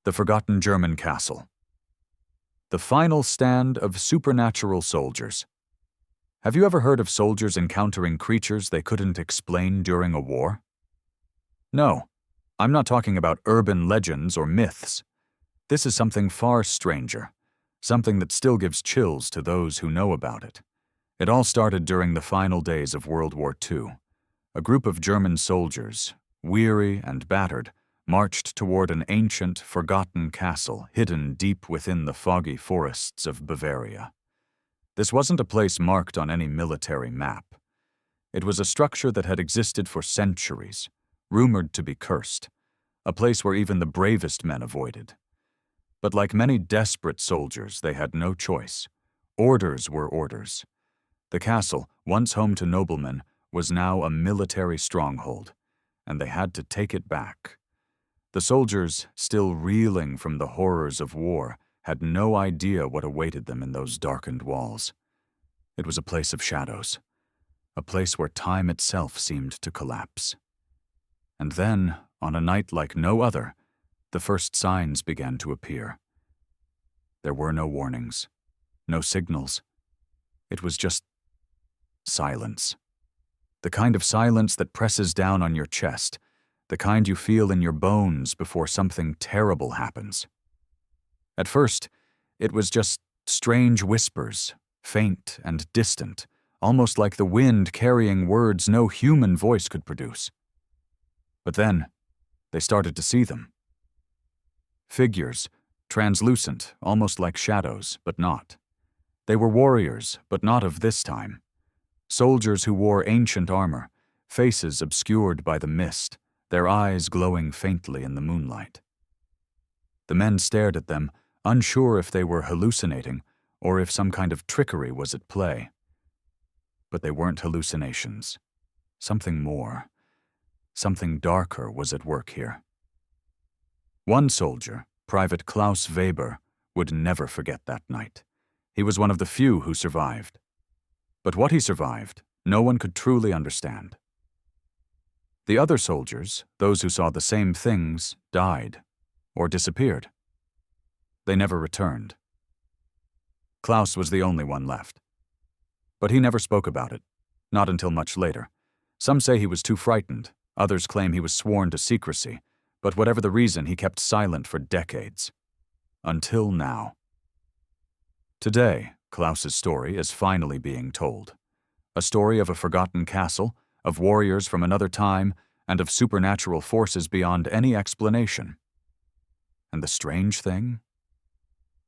The Forgotten German Castle. The final stand of supernatural soldiers. Have you ever heard of soldiers encountering creatures they couldn't explain during a war? No, I'm not talking about urban legends or myths. This is something far stranger, something that still gives chills to those who know about it. It all started during the final days of World War II. A group of German soldiers, weary and battered, marched toward an ancient, forgotten castle hidden deep within the foggy forests of Bavaria. This wasn't a place marked on any military map. It was a structure that had existed for centuries, rumored to be cursed, a place where even the bravest men avoided. But like many desperate soldiers, they had no choice. Orders were orders. The castle, once home to noblemen, was now a military stronghold, and they had to take it back. The soldiers, still reeling from the horrors of war, had no idea what awaited them in those darkened walls. It was a place of shadows, a place where time itself seemed to collapse. And then, on a night like no other, the first signs began to appear. There were no warnings, no signals. It was just silence. The kind of silence that presses down on your chest, the kind you feel in your bones before something terrible happens. At first, it was just strange whispers, faint and distant, almost like the wind carrying words no human voice could produce. But then, they started to see them. Figures, translucent, almost like shadows, but not. They were warriors, but not of this time. Soldiers who wore ancient armor, faces obscured by the mist, their eyes glowing faintly in the moonlight. The men stared at them, unsure if they were hallucinating or if some kind of trickery was at play. But they weren't hallucinations. Something more, something darker was at work here. One soldier, Private Klaus Weber, would never forget that night. He was one of the few who survived. But what he survived, no one could truly understand. The other soldiers, those who saw the same things, died or disappeared. They never returned. Klaus was the only one left. But he never spoke about it, not until much later. Some say he was too frightened, others claim he was sworn to secrecy, but whatever the reason, he kept silent for decades. Until now. Today, Klaus's story is finally being told. A story of a forgotten castle, of warriors from another time, and of supernatural forces beyond any explanation. And the strange thing?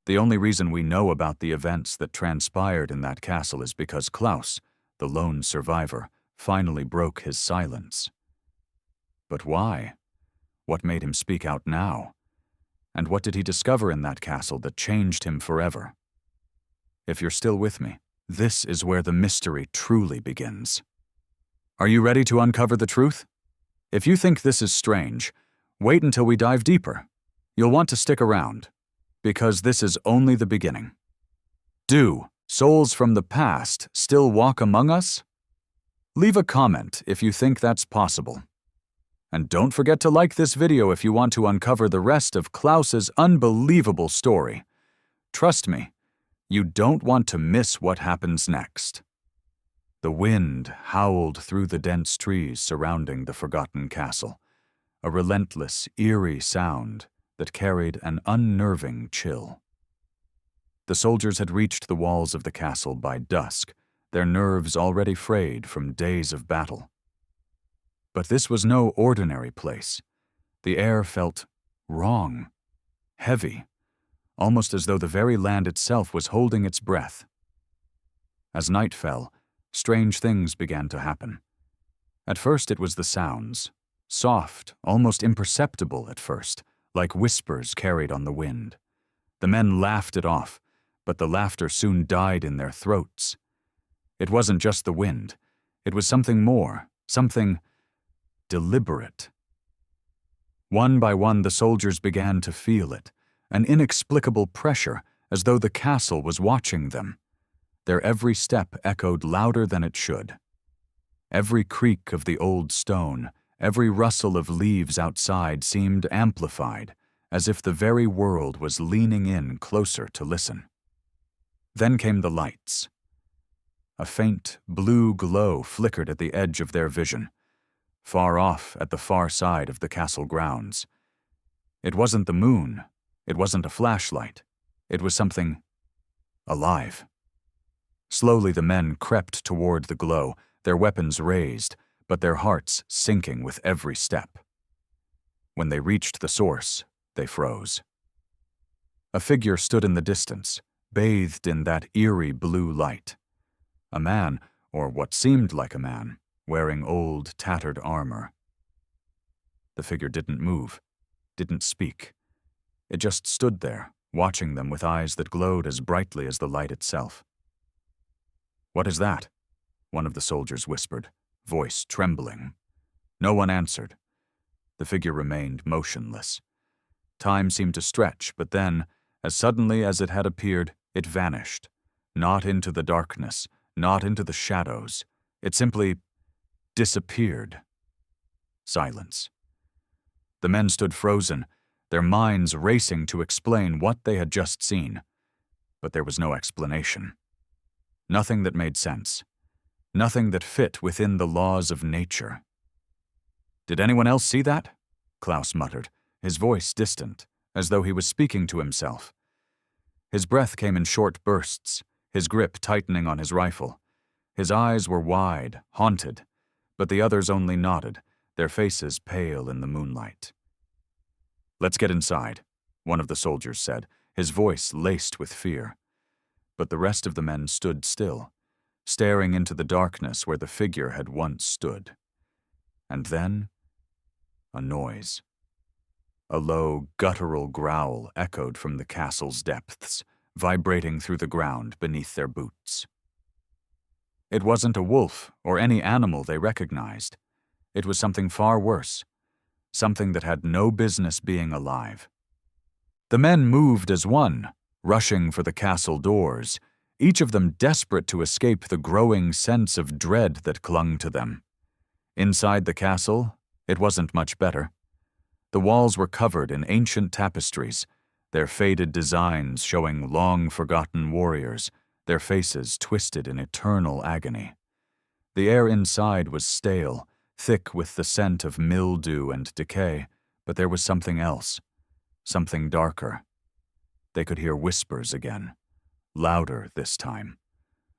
The only reason we know about the events that transpired in that castle is because Klaus, the lone survivor, finally broke his silence. But why? What made him speak out now? And what did he discover in that castle that changed him forever? If you're still with me, this is where the mystery truly begins. Are you ready to uncover the truth? If you think this is strange, wait until we dive deeper. You'll want to stick around, because this is only the beginning. Do souls from the past still walk among us? Leave a comment if you think that's possible. And don't forget to like this video if you want to uncover the rest of Klaus's unbelievable story. Trust me, you don't want to miss what happens next. The wind howled through the dense trees surrounding the forgotten castle, a relentless, eerie sound that carried an unnerving chill. The soldiers had reached the walls of the castle by dusk, their nerves already frayed from days of battle. But this was no ordinary place. The air felt wrong, heavy, almost as though the very land itself was holding its breath. As night fell, strange things began to happen. At first it was the sounds, soft, almost imperceptible at first, like whispers carried on the wind. The men laughed it off, but the laughter soon died in their throats. It wasn't just the wind. It was something more, something deliberate. One by one, the soldiers began to feel it, an inexplicable pressure, as though the castle was watching them. Their every step echoed louder than it should. Every creak of the old stone, every rustle of leaves outside seemed amplified, as if the very world was leaning in closer to listen. Then came the lights. A faint blue glow flickered at the edge of their vision, far off at the far side of the castle grounds. It wasn't the moon. It wasn't a flashlight. It was something alive. Slowly the men crept toward the glow, their weapons raised, but their hearts sinking with every step. When they reached the source, they froze. A figure stood in the distance, bathed in that eerie blue light. A man, or what seemed like a man, wearing old, tattered armor. The figure didn't move, didn't speak. It just stood there, watching them with eyes that glowed as brightly as the light itself. "What is that?" one of the soldiers whispered, voice trembling. No one answered. The figure remained motionless. Time seemed to stretch, but then, as suddenly as it had appeared, it vanished. Not into the darkness, not into the shadows. It simply disappeared. Silence. The men stood frozen, their minds racing to explain what they had just seen. But there was no explanation. Nothing that made sense. Nothing that fit within the laws of nature. "Did anyone else see that?" Klaus muttered, his voice distant, as though he was speaking to himself. His breath came in short bursts, his grip tightening on his rifle. His eyes were wide, haunted, but the others only nodded, their faces pale in the moonlight. "Let's get inside," one of the soldiers said, his voice laced with fear. But the rest of the men stood still, staring into the darkness where the figure had once stood. And then, a noise. A low, guttural growl echoed from the castle's depths, vibrating through the ground beneath their boots. It wasn't a wolf or any animal they recognized. It was something far worse, something that had no business being alive. The men moved as one, rushing for the castle doors, each of them desperate to escape the growing sense of dread that clung to them. Inside the castle, it wasn't much better. The walls were covered in ancient tapestries, their faded designs showing long-forgotten warriors, their faces twisted in eternal agony. The air inside was stale, thick with the scent of mildew and decay, but there was something else, something darker. They could hear whispers again, louder this time,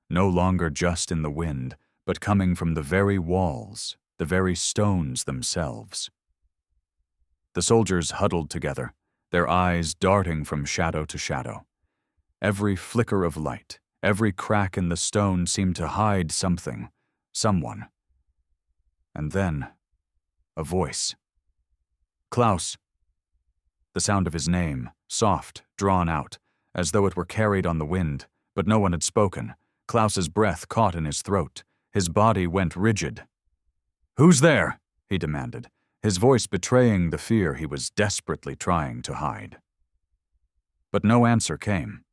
no longer just in the wind, but coming from the very walls, the very stones themselves. The soldiers huddled together, their eyes darting from shadow to shadow. Every flicker of light, every crack in the stone seemed to hide something, someone. And then, a voice. "Klaus." The sound of his name, soft, drawn out, as though it were carried on the wind, but no one had spoken. Klaus's breath caught in his throat. His body went rigid. "Who's there?" he demanded, his voice betraying the fear he was desperately trying to hide. But no answer came.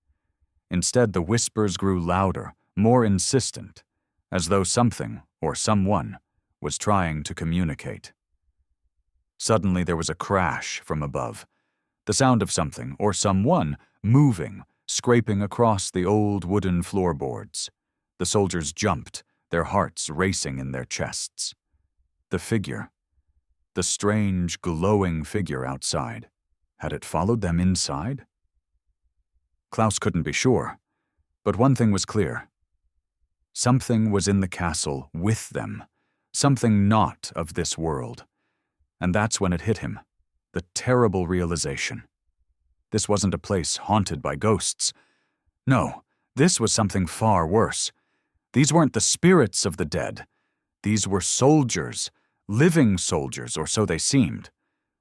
Instead, the whispers grew louder, more insistent, as though something, or someone, was trying to communicate. Suddenly there was a crash from above, the sound of something, or someone, moving, scraping across the old wooden floorboards. The soldiers jumped, their hearts racing in their chests. The figure, the strange, glowing figure outside, had it followed them inside? Klaus couldn't be sure, but one thing was clear. Something was in the castle with them, something not of this world. And that's when it hit him, the terrible realization. This wasn't a place haunted by ghosts. No, this was something far worse. These weren't the spirits of the dead. These were soldiers, living soldiers, or so they seemed.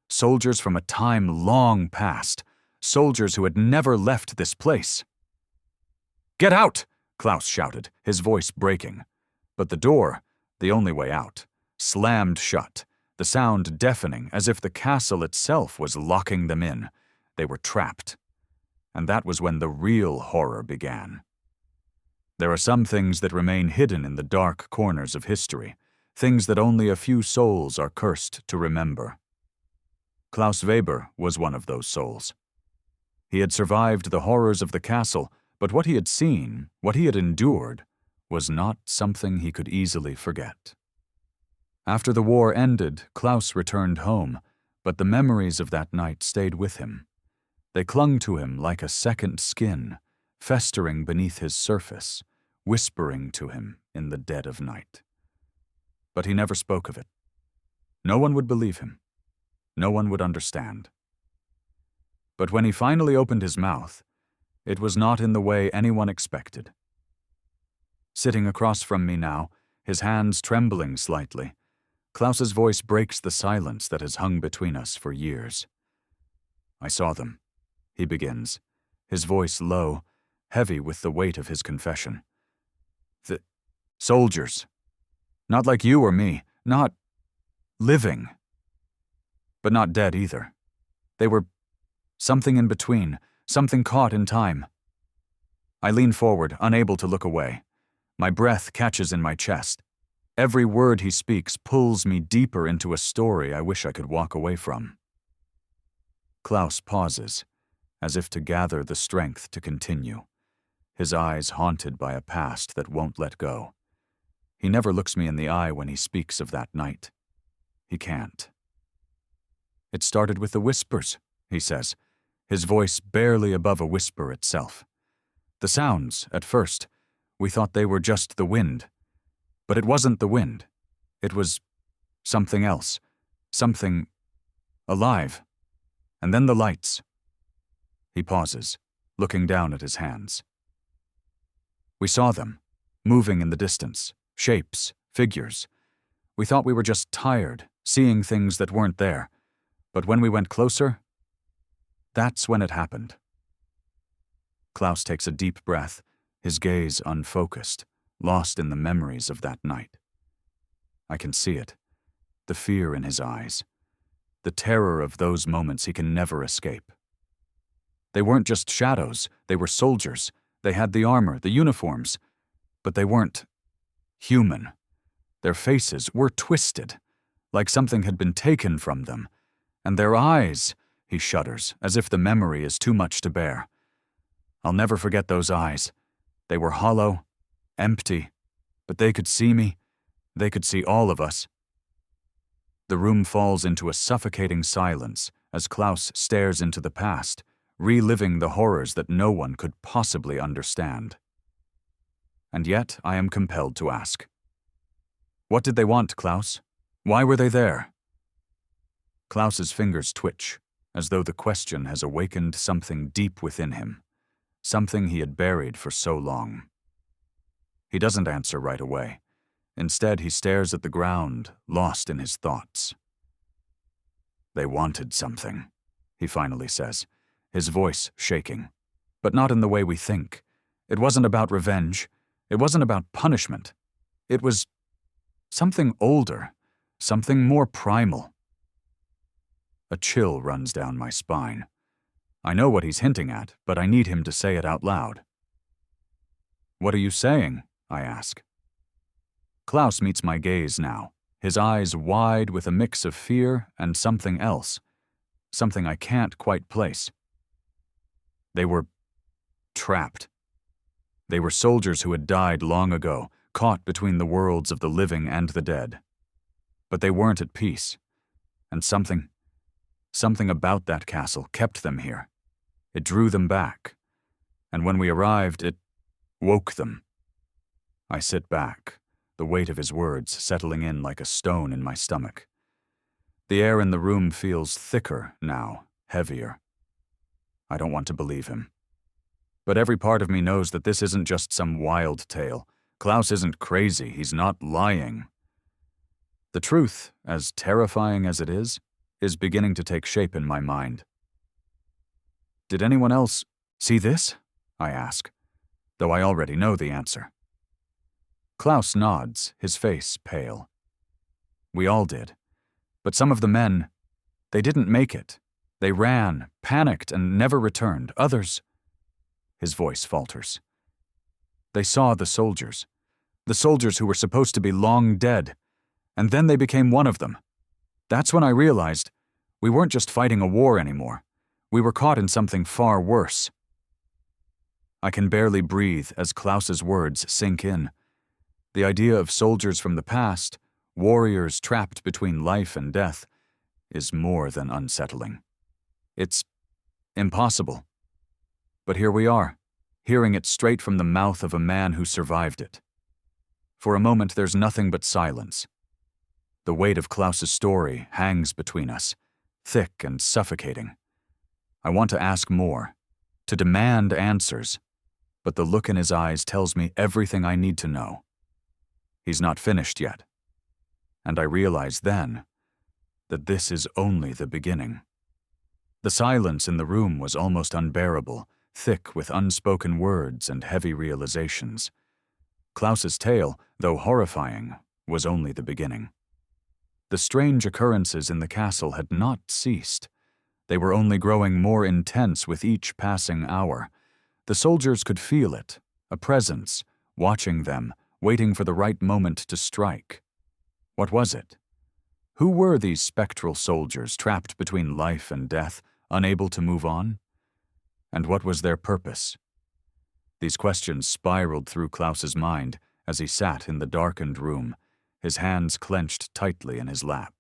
Soldiers from a time long past, soldiers who had never left this place. "Get out!" Klaus shouted, his voice breaking. But the door, the only way out, slammed shut, the sound deafening as if the castle itself was locking them in. They were trapped. And that was when the real horror began. There are some things that remain hidden in the dark corners of history, things that only a few souls are cursed to remember. Klaus Weber was one of those souls. He had survived the horrors of the castle, but what he had seen, what he had endured, was not something he could easily forget. After the war ended, Klaus returned home, but the memories of that night stayed with him. They clung to him like a second skin, festering beneath his surface, whispering to him in the dead of night. But he never spoke of it. No one would believe him. No one would understand. But when he finally opened his mouth, it was not in the way anyone expected. Sitting across from me now, his hands trembling slightly, Klaus's voice breaks the silence that has hung between us for years. "I saw them," he begins, his voice low, heavy with the weight of his confession. "The soldiers. Not like you or me, not living. But not dead either. They were something in between, something caught in time." I lean forward, unable to look away. My breath catches in my chest. Every word he speaks pulls me deeper into a story I wish I could walk away from. Klaus pauses, as if to gather the strength to continue, his eyes haunted by a past that won't let go. He never looks me in the eye when he speaks of that night. He can't. "It started with the whispers," he says, his voice barely above a whisper itself. "The sounds, at first, we thought they were just the wind. But it wasn't the wind. It was something else, something alive. And then the lights." He pauses, looking down at his hands. "We saw them, moving in the distance, shapes, figures. We thought we were just tired, seeing things that weren't there. But when we went closer, that's when it happened." Klaus takes a deep breath, his gaze unfocused, lost in the memories of that night. I can see it, the fear in his eyes, the terror of those moments he can never escape. They weren't just shadows, they were soldiers. They had the armor, the uniforms, but they weren't human. Their faces were twisted, like something had been taken from them. And their eyes, he shudders, as if the memory is too much to bear. I'll never forget those eyes. They were hollow, empty, but they could see me. They could see all of us. The room falls into a suffocating silence as Klaus stares into the past, reliving the horrors that no one could possibly understand. And yet I am compelled to ask. "What did they want, Klaus? Why were they there?" Klaus's fingers twitch, as though the question has awakened something deep within him, something he had buried for so long. He doesn't answer right away. Instead, he stares at the ground, lost in his thoughts. "They wanted something," he finally says, his voice shaking. "But not in the way we think. It wasn't about revenge. It wasn't about punishment. It was something older, something more primal." A chill runs down my spine. I know what he's hinting at, but I need him to say it out loud. "What are you saying?" I ask. Klaus meets my gaze now, his eyes wide with a mix of fear and something else, something I can't quite place. "They were trapped. They were soldiers who had died long ago, caught between the worlds of the living and the dead. But they weren't at peace, and something about that castle kept them here. It drew them back, and when we arrived, it woke them." I sit back, the weight of his words settling in like a stone in my stomach. The air in the room feels thicker now, heavier. I don't want to believe him. But every part of me knows that this isn't just some wild tale. Klaus isn't crazy, he's not lying. The truth, as terrifying as it is beginning to take shape in my mind. "Did anyone else see this?" I ask, though I already know the answer. Klaus nods, his face pale. "We all did. But some of the men, they didn't make it. They ran, panicked, and never returned. Others..." His voice falters. "They saw the soldiers who were supposed to be long dead, and then they became one of them. That's when I realized We weren't just fighting a war anymore. We were caught in something far worse. I can barely breathe as Klaus's words sink in. The idea of soldiers from the past, warriors trapped between life and death, is more than unsettling. It's impossible. But here we are, hearing it straight from the mouth of a man who survived it. For a moment, there's nothing but silence. The weight of Klaus's story hangs between us, thick and suffocating. I want to ask more, to demand answers, but the look in his eyes tells me everything I need to know. He's not finished yet. And I realize then that this is only the beginning. The silence in the room was almost unbearable, thick with unspoken words and heavy realizations. Klaus's tale, though horrifying, was only the beginning. The strange occurrences in the castle had not ceased. They were only growing more intense with each passing hour. The soldiers could feel it, a presence, watching them, waiting for the right moment to strike. What was it? Who were these spectral soldiers trapped between life and death, unable to move on? And what was their purpose? These questions spiraled through Klaus's mind as he sat in the darkened room, his hands clenched tightly in his lap.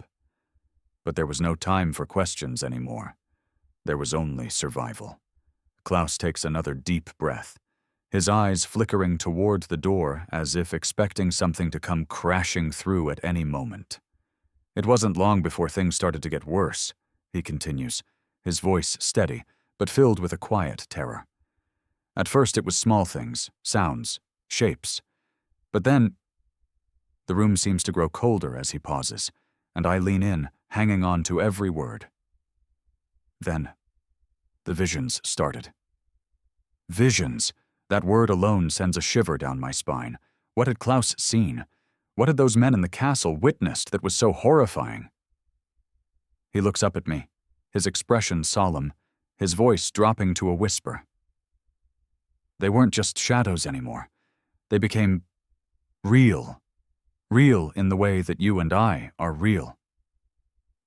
But there was no time for questions anymore. There was only survival. Klaus takes another deep breath, his eyes flickering toward the door as if expecting something to come crashing through at any moment. It wasn't long before things started to get worse, he continues, his voice steady, but filled with a quiet terror. At first it was small things, sounds, shapes. But then, the room seems to grow colder as he pauses, and I lean in, hanging on to every word. Then, the visions started. Visions! That word alone sends a shiver down my spine. What had Klaus seen? What had those men in the castle witnessed that was so horrifying? He looks up at me, his expression solemn, his voice dropping to a whisper. They weren't just shadows anymore. They became real. Real in the way that you and I are real.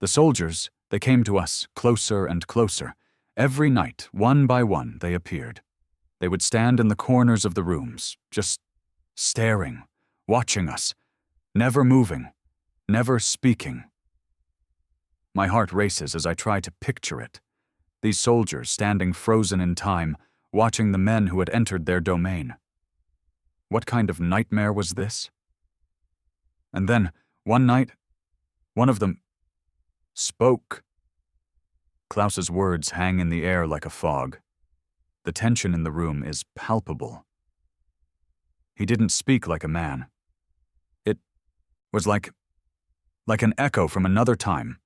The soldiers, they came to us closer and closer. Every night, one by one, they appeared. They would stand in the corners of the rooms, just staring, watching us, never moving, never speaking. My heart races as I try to picture it. These soldiers standing frozen in time, watching the men who had entered their domain. What kind of nightmare was this? And then, one night, one of them spoke. Klaus's words hang in the air like a fog. The tension in the room is palpable. He didn't speak like a man. It was like an echo from another time.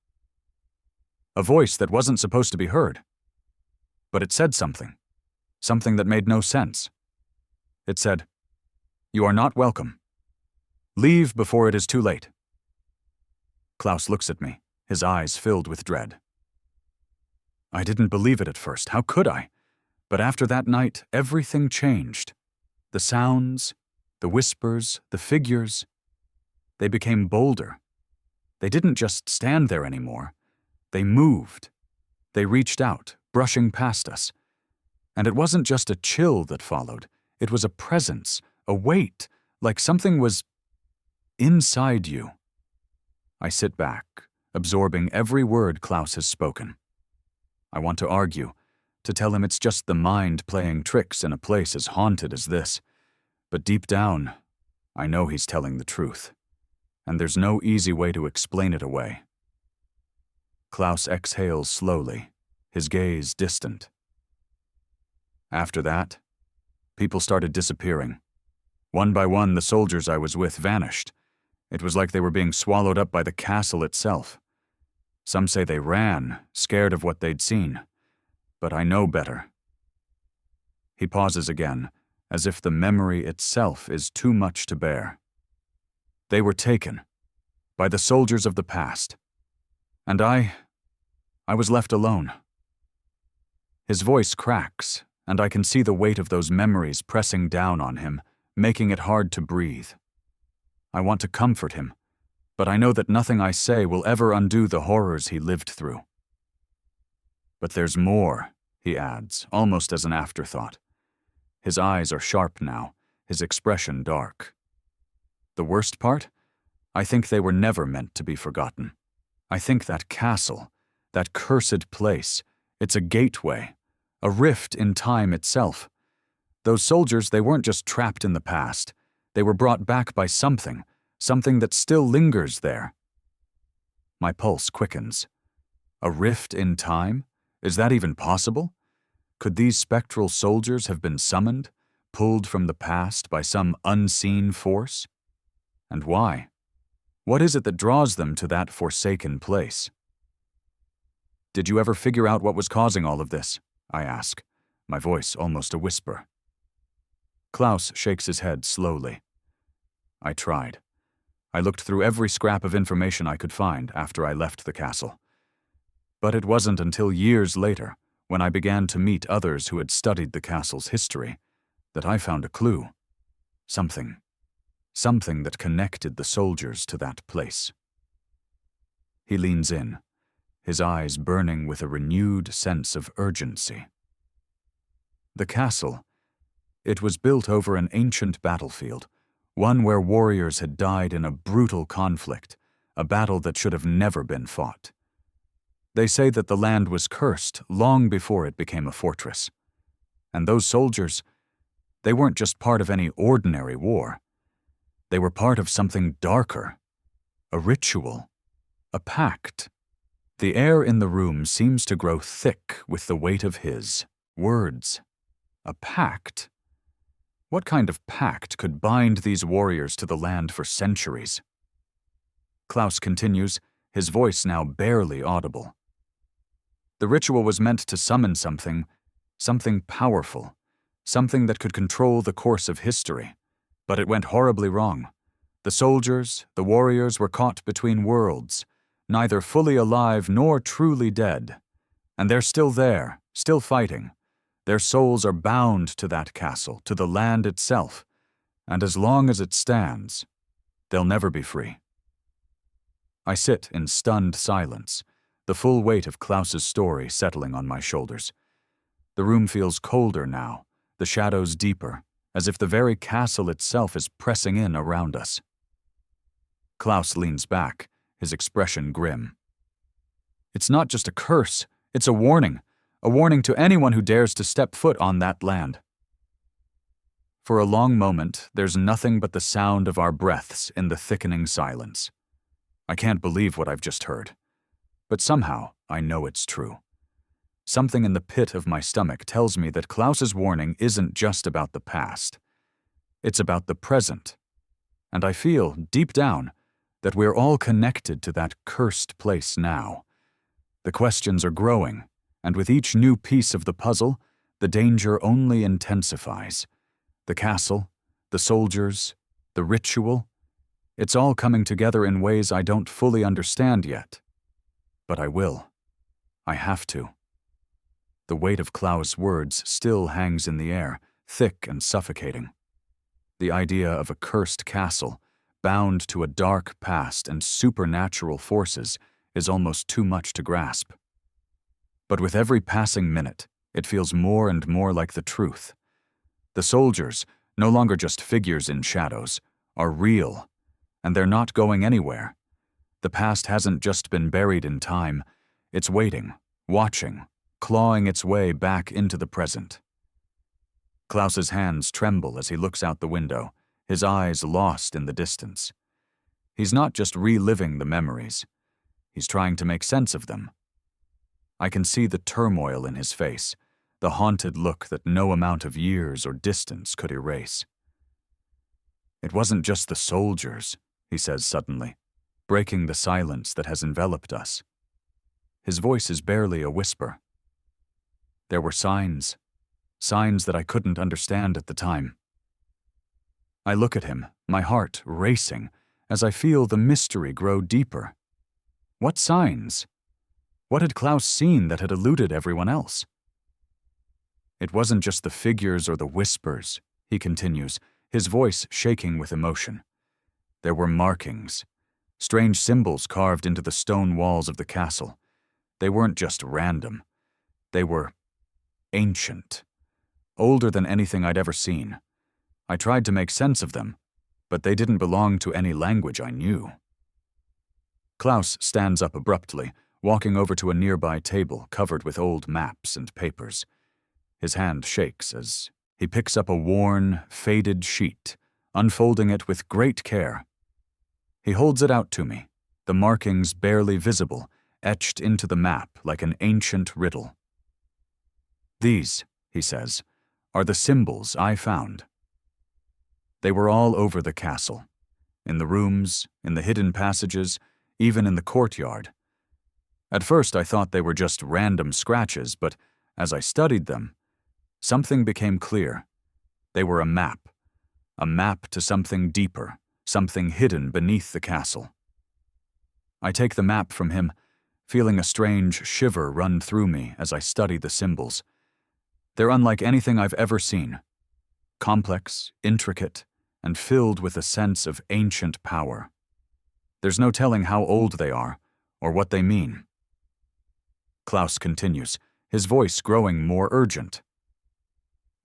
A voice that wasn't supposed to be heard. But it said something that made no sense. It said, "You are not welcome. Leave before it is too late." Klaus looks at me, his eyes filled with dread. I didn't believe it at first. How could I? But after that night, everything changed. The sounds, the whispers, the figures, they became bolder. They didn't just stand there anymore. They moved. They reached out, brushing past us. And it wasn't just a chill that followed. It was a presence, a weight, like something was inside you. I sit back, absorbing every word Klaus has spoken. I want to argue, to tell him it's just the mind playing tricks in a place as haunted as this. But deep down, I know he's telling the truth, and there's no easy way to explain it away. Klaus exhales slowly, his gaze distant. After that, people started disappearing. One by one, the soldiers I was with vanished. It was like they were being swallowed up by the castle itself. Some say they ran, scared of what they'd seen. But I know better. He pauses again, as if the memory itself is too much to bear. They were taken by the soldiers of the past. And I was left alone. His voice cracks, and I can see the weight of those memories pressing down on him, making it hard to breathe. I want to comfort him, but I know that nothing I say will ever undo the horrors he lived through. But there's more, he adds, almost as an afterthought. His eyes are sharp now, his expression dark. The worst part? I think they were never meant to be forgotten. I think that castle, that cursed place, it's a gateway, a rift in time itself. Those soldiers, they weren't just trapped in the past. They were brought back by something that still lingers there. My pulse quickens. A rift in time? Is that even possible? Could these spectral soldiers have been summoned, pulled from the past by some unseen force? And why? What is it that draws them to that forsaken place? Did you ever figure out what was causing all of this? I ask, my voice almost a whisper. Klaus shakes his head slowly. I tried. I looked through every scrap of information I could find after I left the castle. But it wasn't until years later, when I began to meet others who had studied the castle's history, that I found a clue. Something that connected the soldiers to that place. He leans in, his eyes burning with a renewed sense of urgency. The castle, it was built over an ancient battlefield, one where warriors had died in a brutal conflict, a battle that should have never been fought. They say that the land was cursed long before it became a fortress. And those soldiers, they weren't just part of any ordinary war. They were part of something darker, a ritual, a pact. The air in the room seems to grow thick with the weight of his words. A pact? What kind of pact could bind these warriors to the land for centuries? Klaus continues, his voice now barely audible. The ritual was meant to summon something powerful, something that could control the course of history. But it went horribly wrong. The soldiers, the warriors were caught between worlds, neither fully alive nor truly dead. And they're still there, still fighting. Their souls are bound to that castle, to the land itself. And as long as it stands, they'll never be free. I sit in stunned silence, the full weight of Klaus's story settling on my shoulders. The room feels colder now, the shadows deeper, as if the very castle itself is pressing in around us. Klaus leans back, his expression grim. It's not just a curse, it's a warning to anyone who dares to step foot on that land. For a long moment, there's nothing but the sound of our breaths in the thickening silence. I can't believe what I've just heard. But somehow, I know it's true. Something in the pit of my stomach tells me that Klaus's warning isn't just about the past. It's about the present. And I feel, deep down, that we're all connected to that cursed place now. The questions are growing, and with each new piece of the puzzle, the danger only intensifies. The castle, the soldiers, the ritual, it's all coming together in ways I don't fully understand yet. But I will. I have to. The weight of Klaus' words still hangs in the air, thick and suffocating. The idea of a cursed castle, bound to a dark past and supernatural forces, is almost too much to grasp. But with every passing minute, it feels more and more like the truth. The soldiers, no longer just figures in shadows, are real, and they're not going anywhere. The past hasn't just been buried in time, it's waiting, watching, clawing its way back into the present. Klaus's hands tremble as he looks out the window, his eyes lost in the distance. He's not just reliving the memories. He's trying to make sense of them. I can see the turmoil in his face, the haunted look that no amount of years or distance could erase. It wasn't just the soldiers, he says suddenly, breaking the silence that has enveloped us. His voice is barely a whisper. There were signs that I couldn't understand at the time. I look at him, my heart racing, as I feel the mystery grow deeper. What signs? What had Klaus seen that had eluded everyone else? It wasn't just the figures or the whispers, he continues, his voice shaking with emotion. There were markings, strange symbols carved into the stone walls of the castle. They weren't just random. They were ancient, older than anything I'd ever seen. I tried to make sense of them, but they didn't belong to any language I knew. Klaus stands up abruptly, walking over to a nearby table covered with old maps and papers. His hand shakes as he picks up a worn, faded sheet, unfolding it with great care. He holds it out to me, the markings barely visible, etched into the map like an ancient riddle. "These," he says, "are the symbols I found." They were all over the castle, in the rooms, in the hidden passages, even in the courtyard. At first I thought they were just random scratches, but as I studied them, something became clear. They were a map to something deeper, something hidden beneath the castle. I take the map from him, feeling a strange shiver run through me as I study the symbols. They're unlike anything I've ever seen. Complex, intricate, and filled with a sense of ancient power. There's no telling how old they are, or what they mean. Klaus continues, his voice growing more urgent.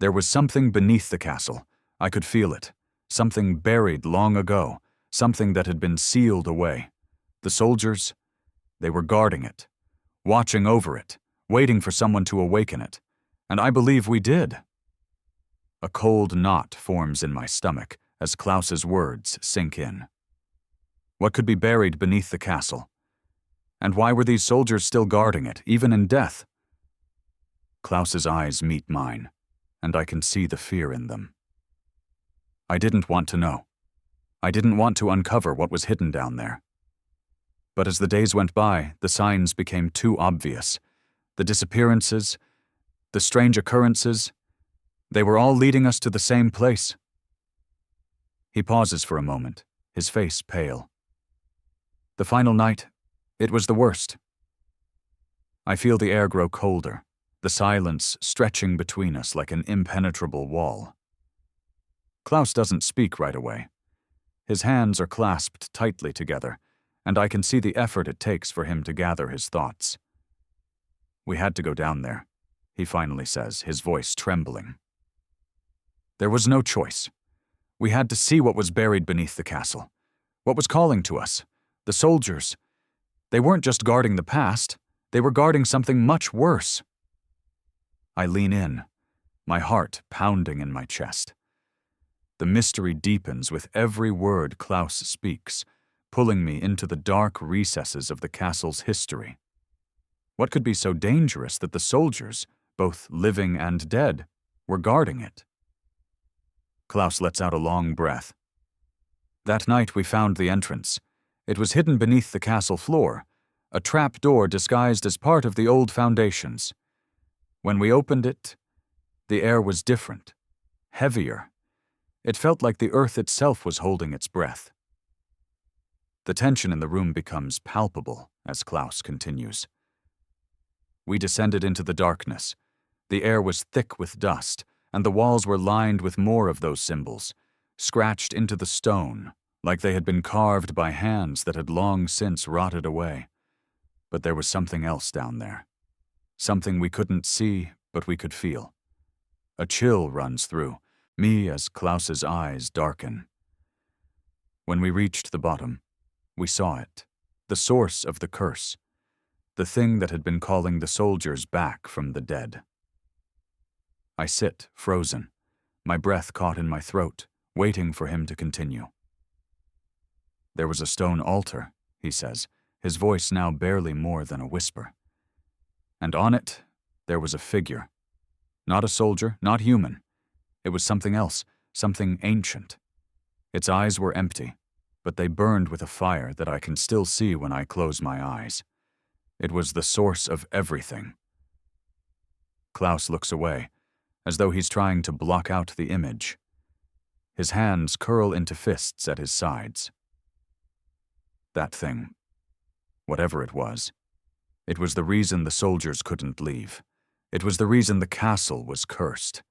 There was something beneath the castle. I could feel it. Something buried long ago, something that had been sealed away. The soldiers, they were guarding it, watching over it, waiting for someone to awaken it. And I believe we did. A cold knot forms in my stomach as Klaus's words sink in. What could be buried beneath the castle? And why were these soldiers still guarding it, even in death? Klaus's eyes meet mine, and I can see the fear in them. I didn't want to know. I didn't want to uncover what was hidden down there. But as the days went by, the signs became too obvious. The disappearances, the strange occurrences, they were all leading us to the same place. He pauses for a moment, his face pale. The final night, it was the worst. I feel the air grow colder, the silence stretching between us like an impenetrable wall. Klaus doesn't speak right away. His hands are clasped tightly together, and I can see the effort it takes for him to gather his thoughts. "We had to go down there," he finally says, his voice trembling. "There was no choice. We had to see what was buried beneath the castle, what was calling to us. The soldiers, they weren't just guarding the past, they were guarding something much worse." I lean in, my heart pounding in my chest. The mystery deepens with every word Klaus speaks, pulling me into the dark recesses of the castle's history. What could be so dangerous that the soldiers, both living and dead, were guarding it? Klaus lets out a long breath. "That night we found the entrance. It was hidden beneath the castle floor, a trap door disguised as part of the old foundations. When we opened it, the air was different, heavier. It felt like the earth itself was holding its breath." The tension in the room becomes palpable as Klaus continues. "We descended into the darkness. The air was thick with dust, and the walls were lined with more of those symbols, scratched into the stone, like they had been carved by hands that had long since rotted away. But there was something else down there. Something we couldn't see, but we could feel. A chill runs through me as Klaus's eyes darken. When we reached the bottom, we saw it, the source of the curse, the thing that had been calling the soldiers back from the dead." I sit, frozen, my breath caught in my throat, waiting for him to continue. "There was a stone altar," he says, his voice now barely more than a whisper. "And on it, there was a figure. Not a soldier, not human. It was something else, something ancient. Its eyes were empty, but they burned with a fire that I can still see when I close my eyes. It was the source of everything." Klaus looks away, as though he's trying to block out the image. His hands curl into fists at his sides. "That thing, whatever it was the reason the soldiers couldn't leave. It was the reason the castle was cursed.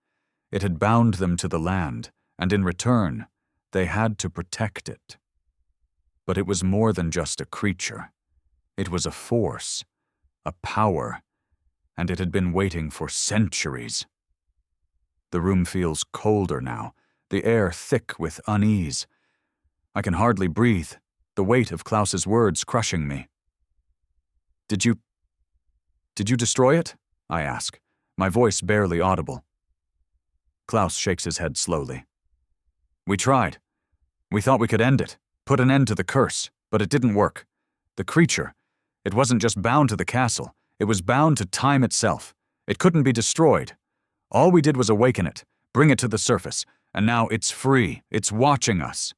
It had bound them to the land, and in return, they had to protect it. But it was more than just a creature. It was a force, a power, and it had been waiting for centuries. The room feels colder now, the air thick with unease. I can hardly breathe, the weight of Klaus's words crushing me. Did you destroy it? I ask, my voice barely audible. Klaus shakes his head slowly. We tried. We thought we could end it, put an end to the curse, but it didn't work. The creature, it wasn't just bound to the castle, it was bound to time itself. It couldn't be destroyed. All we did was awaken it, bring it to the surface, and now it's free, it's watching us.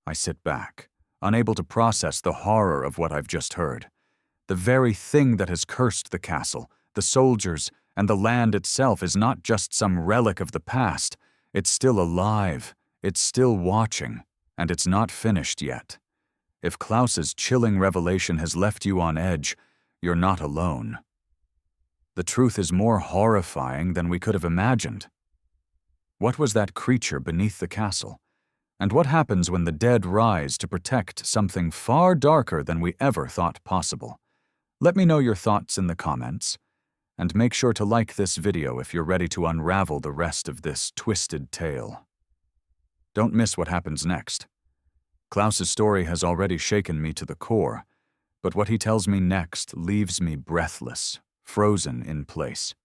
I sit back, unable to process the horror of what I've just heard. The very thing that has cursed the castle, the soldiers, and the land itself is not just some relic of the past. It's still alive, it's still watching, and it's not finished yet. If Klaus's chilling revelation has left you on edge, you're not alone. The truth is more horrifying than we could have imagined. What was that creature beneath the castle? And what happens when the dead rise to protect something far darker than we ever thought possible? Let me know your thoughts in the comments, and make sure to like this video if you're ready to unravel the rest of this twisted tale. Don't miss what happens next. Klaus's story has already shaken me to the core, but what he tells me next leaves me breathless, frozen in place.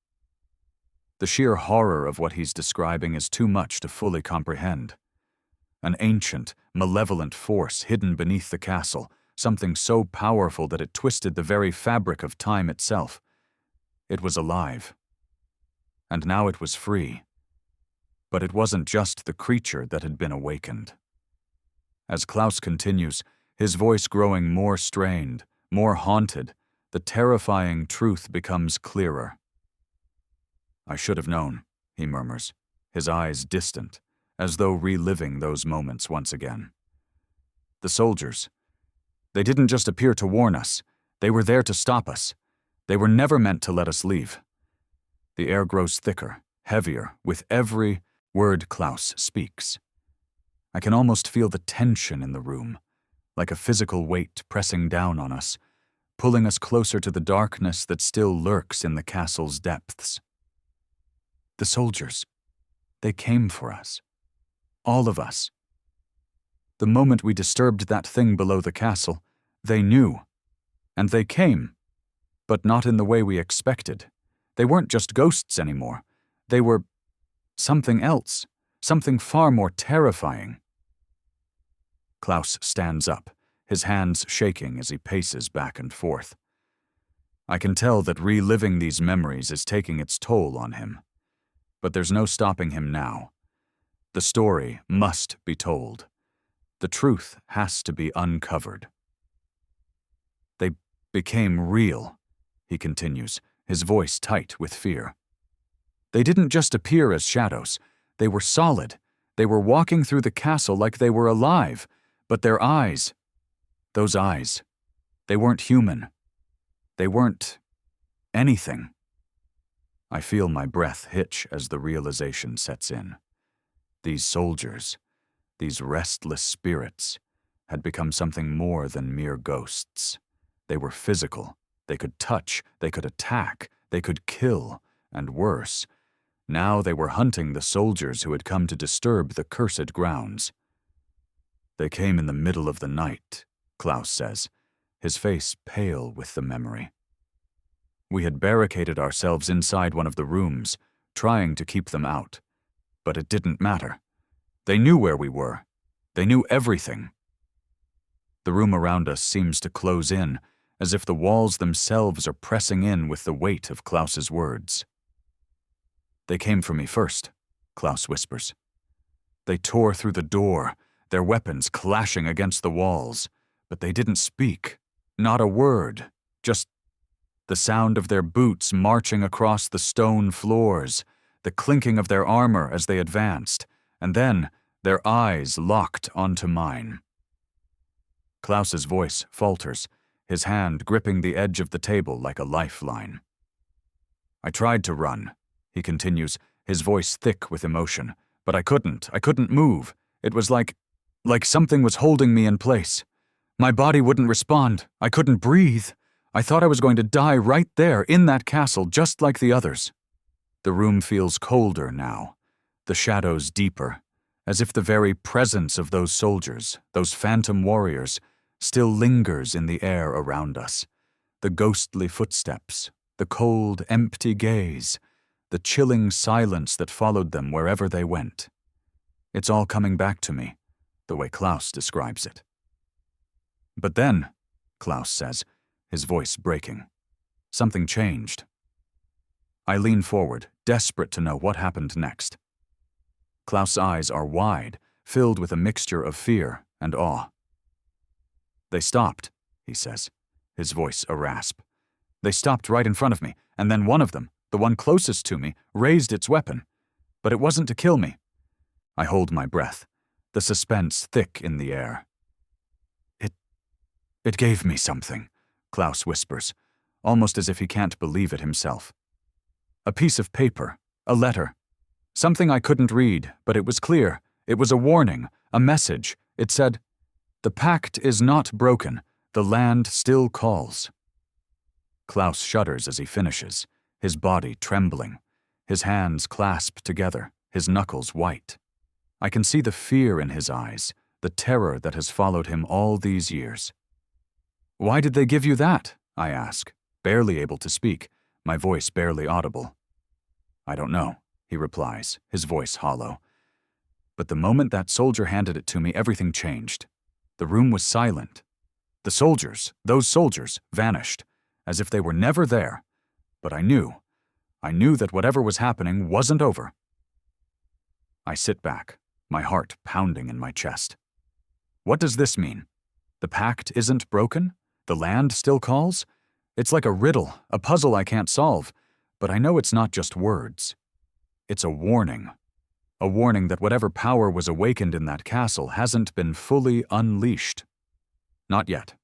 The sheer horror of what he's describing is too much to fully comprehend. An ancient, malevolent force hidden beneath the castle, something so powerful that it twisted the very fabric of time itself. It was alive. And now it was free. But it wasn't just the creature that had been awakened. As Klaus continues, his voice growing more strained, more haunted, the terrifying truth becomes clearer. I should have known, he murmurs, his eyes distant, as though reliving those moments once again. The soldiers, they didn't just appear to warn us, they were there to stop us. They were never meant to let us leave. The air grows thicker, heavier, with every word Klaus speaks. I can almost feel the tension in the room, like a physical weight pressing down on us, pulling us closer to the darkness that still lurks in the castle's depths. The soldiers, they came for us. All of us. The moment we disturbed that thing below the castle, they knew. And they came. But not in the way we expected. They weren't just ghosts anymore. They were something else, something far more terrifying. Klaus stands up, his hands shaking as he paces back and forth. I can tell that reliving these memories is taking its toll on him. But there's no stopping him now. The story must be told. The truth has to be uncovered. They became real, he continues, his voice tight with fear. They didn't just appear as shadows. They were solid. They were walking through the castle like they were alive. But their eyes, those eyes, they weren't human. They weren't anything. I feel my breath hitch as the realization sets in. These soldiers, these restless spirits, had become something more than mere ghosts. They were physical. They could touch, they could attack, they could kill, and worse, now they were hunting the soldiers who had come to disturb the cursed grounds. They came in the middle of the night, Klaus says, his face pale with the memory. We had barricaded ourselves inside one of the rooms, trying to keep them out. But it didn't matter. They knew where we were. They knew everything. The room around us seems to close in, as if the walls themselves are pressing in with the weight of Klaus's words. They came for me first, Klaus whispers. They tore through the door, their weapons clashing against the walls, but they didn't speak, not a word, just the sound of their boots marching across the stone floors, the clinking of their armor as they advanced, and then their eyes locked onto mine. Klaus's voice falters, his hand gripping the edge of the table like a lifeline. I tried to run, he continues, his voice thick with emotion, but I couldn't move. It was like something was holding me in place. My body wouldn't respond. I couldn't breathe. I thought I was going to die right there in that castle, just like the others. The room feels colder now, the shadows deeper, as if the very presence of those soldiers, those phantom warriors, still lingers in the air around us. The ghostly footsteps, the cold, empty gaze, the chilling silence that followed them wherever they went. It's all coming back to me, the way Klaus describes it. But then, Klaus says, his voice breaking, something changed. I lean forward, desperate to know what happened next. Klaus' eyes are wide, filled with a mixture of fear and awe. They stopped, he says, his voice a rasp. They stopped right in front of me, and then one of them, the one closest to me, raised its weapon. But it wasn't to kill me. I hold my breath, the suspense thick in the air. It gave me something, Klaus whispers, almost as if he can't believe it himself. A piece of paper, a letter. Something I couldn't read, but it was clear. It was a warning, a message. It said, "The pact is not broken. The land still calls." Klaus shudders as he finishes, his body trembling, his hands clasped together, his knuckles white. I can see the fear in his eyes, the terror that has followed him all these years. "Why did they give you that?" I ask, barely able to speak, my voice barely audible. "I don't know," he replies, his voice hollow. But the moment that soldier handed it to me, everything changed. The room was silent. The soldiers, those soldiers, vanished, as if they were never there. But I knew that whatever was happening wasn't over. I sit back, my heart pounding in my chest. What does this mean? The pact isn't broken? The land still calls? It's like a riddle, a puzzle I can't solve, but I know it's not just words. It's a warning that whatever power was awakened in that castle hasn't been fully unleashed. Not yet.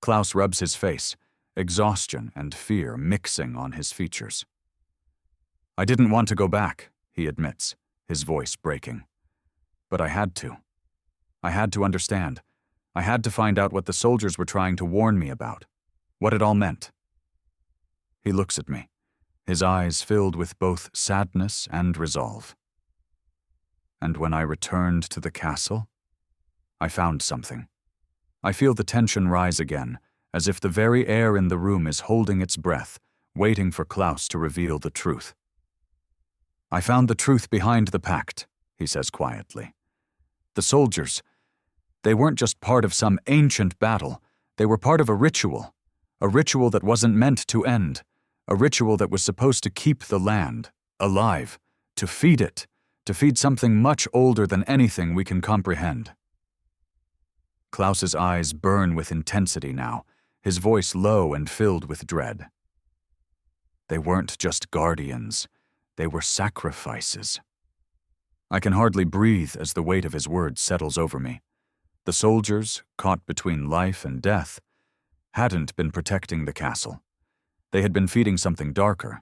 Klaus rubs his face, exhaustion and fear mixing on his features. "I didn't want to go back," he admits, his voice breaking. "But I had to. I had to understand. I had to find out what the soldiers were trying to warn me about, what it all meant." He looks at me, his eyes filled with both sadness and resolve. "And when I returned to the castle, I found something. I feel the tension rise again, as if the very air in the room is holding its breath, waiting for Klaus to reveal the truth. I found the truth behind the pact," he says quietly. "The soldiers, they weren't just part of some ancient battle. They were part of a ritual that wasn't meant to end, a ritual that was supposed to keep the land alive, to feed it, to feed something much older than anything we can comprehend." Klaus's eyes burn with intensity now, his voice low and filled with dread. "They weren't just guardians, they were sacrifices." I can hardly breathe as the weight of his words settles over me. The soldiers, caught between life and death, hadn't been protecting the castle. They had been feeding something darker,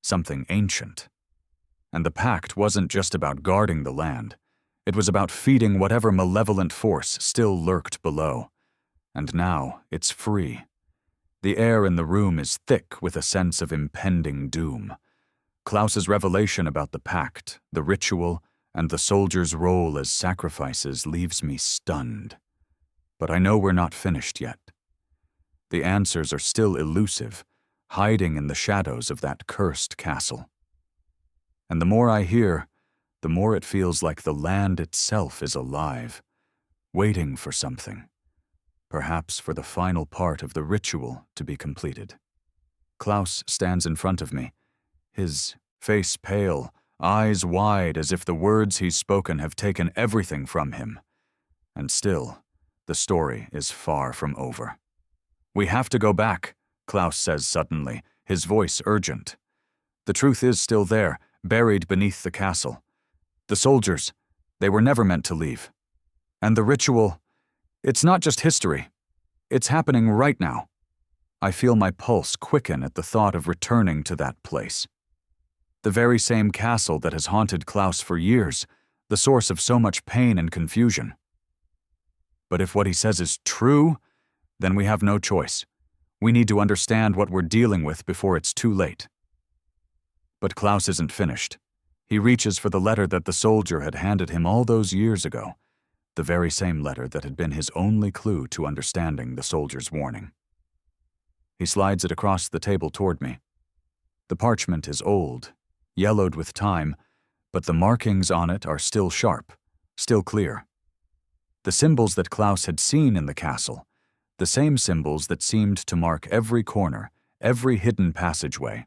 something ancient. And the pact wasn't just about guarding the land. It was about feeding whatever malevolent force still lurked below. And now it's free. The air in the room is thick with a sense of impending doom. Klaus's revelation about the pact, the ritual, and the soldiers' role as sacrifices leaves me stunned. But I know we're not finished yet. The answers are still elusive, hiding in the shadows of that cursed castle. And the more I hear, the more it feels like the land itself is alive, waiting for something, perhaps for the final part of the ritual to be completed. Klaus stands in front of me, his face pale, eyes wide as if the words he's spoken have taken everything from him. And still, the story is far from over. "We have to go back," Klaus says suddenly, his voice urgent. "The truth is still there, buried beneath the castle. The soldiers, they were never meant to leave. And the ritual, it's not just history. It's happening right now." I feel my pulse quicken at the thought of returning to that place. The very same castle that has haunted Klaus for years, the source of so much pain and confusion. But if what he says is true, then we have no choice. We need to understand what we're dealing with before it's too late. But Klaus isn't finished. He reaches for the letter that the soldier had handed him all those years ago, the very same letter that had been his only clue to understanding the soldier's warning. He slides it across the table toward me. The parchment is old, yellowed with time, but the markings on it are still sharp, still clear. The symbols that Klaus had seen in the castle, the same symbols that seemed to mark every corner, every hidden passageway,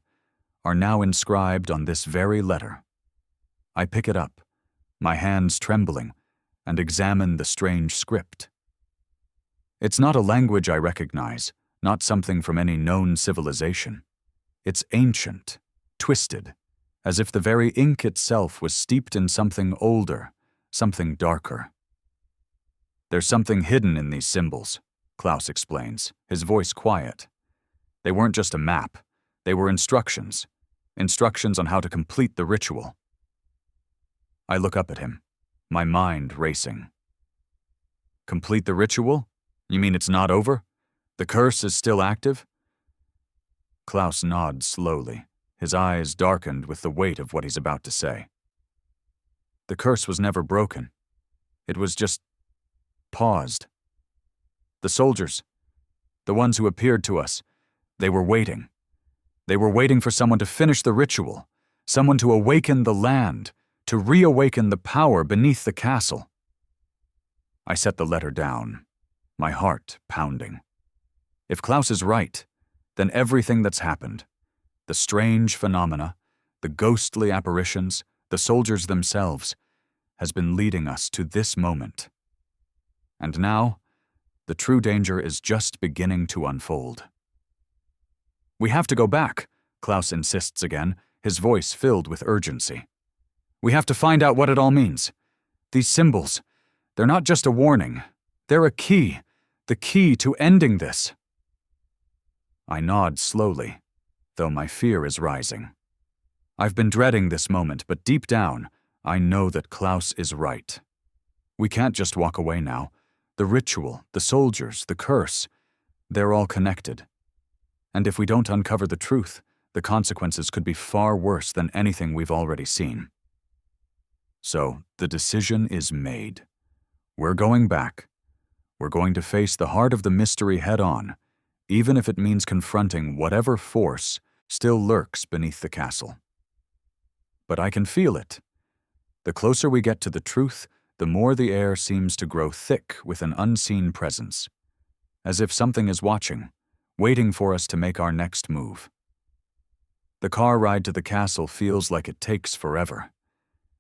are now inscribed on this very letter. I pick it up, my hands trembling, and examine the strange script. It's not a language I recognize, not something from any known civilization. It's ancient, twisted, as if the very ink itself was steeped in something older, something darker. There's something hidden in these symbols, Klaus explains, his voice quiet. They weren't just a map, they were instructions on how to complete the ritual. I look up at him, my mind racing. Complete the ritual? You mean it's not over? The curse is still active? Klaus nods slowly, his eyes darkened with the weight of what he's about to say. The curse was never broken. It was just paused. The soldiers, the ones who appeared to us, they were waiting. They were waiting for someone to finish the ritual, someone to awaken the land, to reawaken the power beneath the castle. I set the letter down, my heart pounding. If Klaus is right, then everything that's happened, the strange phenomena, the ghostly apparitions, the soldiers themselves, has been leading us to this moment. And now, the true danger is just beginning to unfold. We have to go back, Klaus insists again, his voice filled with urgency. We have to find out what it all means. These symbols, they're not just a warning. They're a key, the key to ending this. I nod slowly, though my fear is rising. I've been dreading this moment, but deep down, I know that Klaus is right. We can't just walk away now. The ritual, the soldiers, the curse, they're all connected. And if we don't uncover the truth, the consequences could be far worse than anything we've already seen. So, the decision is made. We're going back. We're going to face the heart of the mystery head-on, even if it means confronting whatever force still lurks beneath the castle. But I can feel it. The closer we get to the truth, the more the air seems to grow thick with an unseen presence, as if something is watching, waiting for us to make our next move. The car ride to the castle feels like it takes forever,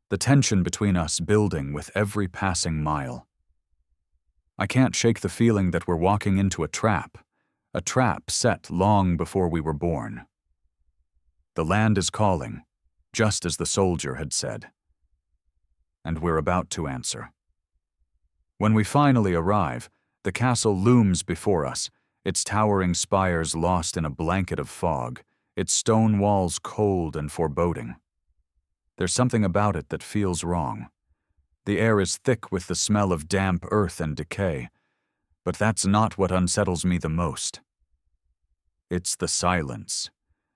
the tension between us building with every passing mile. I can't shake the feeling that we're walking into a trap set long before we were born. The land is calling, just as the soldier had said. And we're about to answer. When we finally arrive, the castle looms before us, its towering spires lost in a blanket of fog, its stone walls cold and foreboding. There's something about it that feels wrong. The air is thick with the smell of damp earth and decay, but that's not what unsettles me the most. It's the silence,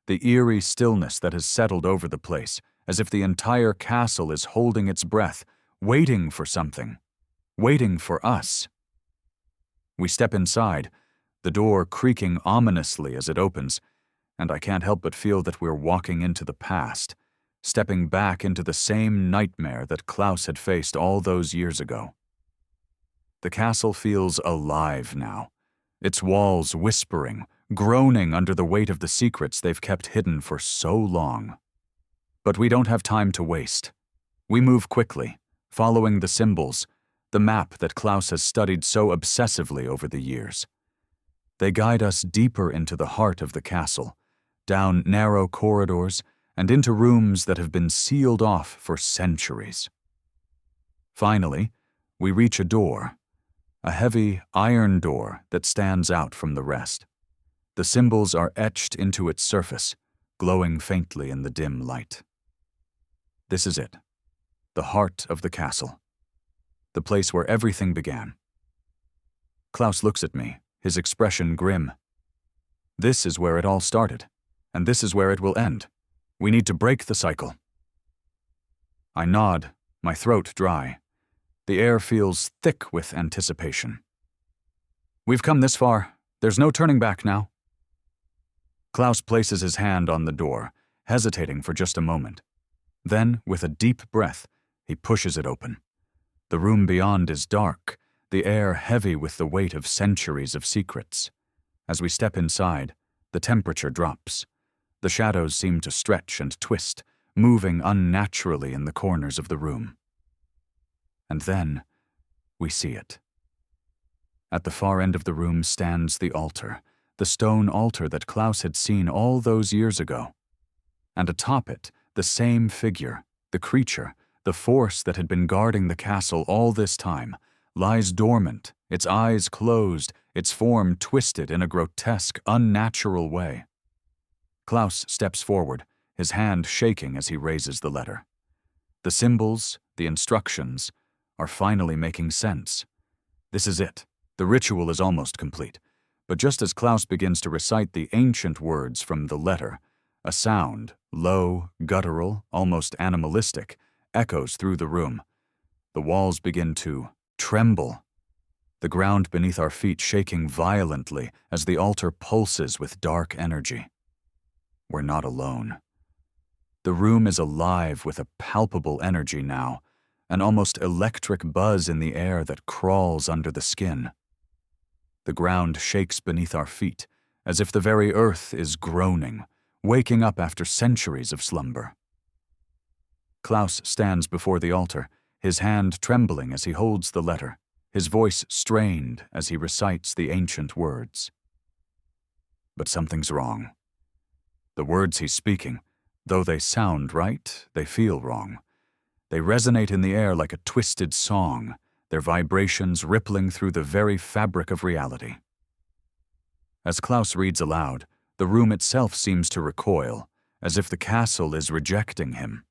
the eerie stillness that has settled over the place, as if the entire castle is holding its breath, waiting for something, waiting for us. We step inside, the door creaking ominously as it opens, and I can't help but feel that we're walking into the past, stepping back into the same nightmare that Klaus had faced all those years ago. The castle feels alive now, its walls whispering, groaning under the weight of the secrets they've kept hidden for so long. But we don't have time to waste. We move quickly, following the symbols, the map that Klaus has studied so obsessively over the years. They guide us deeper into the heart of the castle, down narrow corridors and into rooms that have been sealed off for centuries. Finally, we reach a door, a heavy iron door that stands out from the rest. The symbols are etched into its surface, glowing faintly in the dim light. This is it, the heart of the castle, the place where everything began. Klaus looks at me, his expression grim. This is where it all started, and this is where it will end. We need to break the cycle. I nod, my throat dry. The air feels thick with anticipation. We've come this far. There's no turning back now. Klaus places his hand on the door, hesitating for just a moment. Then, with a deep breath, he pushes it open. The room beyond is dark, the air heavy with the weight of centuries of secrets. As we step inside, the temperature drops. The shadows seem to stretch and twist, moving unnaturally in the corners of the room. And then, we see it. At the far end of the room stands the altar, the stone altar that Klaus had seen all those years ago. And atop it, the same figure, the creature, the force that had been guarding the castle all this time, lies dormant, its eyes closed, its form twisted in a grotesque, unnatural way. Klaus steps forward, his hand shaking as he raises the letter. The symbols, the instructions, are finally making sense. This is it. The ritual is almost complete. But just as Klaus begins to recite the ancient words from the letter, a sound, low, guttural, almost animalistic, echoes through the room. The walls begin to tremble, the ground beneath our feet shaking violently as the altar pulses with dark energy. We're not alone. The room is alive with a palpable energy now, an almost electric buzz in the air that crawls under the skin. The ground shakes beneath our feet, as if the very earth is groaning, waking up after centuries of slumber. Klaus stands before the altar, his hand trembling as he holds the letter, his voice strained as he recites the ancient words. But something's wrong. The words he's speaking, though they sound right, they feel wrong. They resonate in the air like a twisted song, their vibrations rippling through the very fabric of reality. As Klaus reads aloud, the room itself seems to recoil, as if the castle is rejecting him.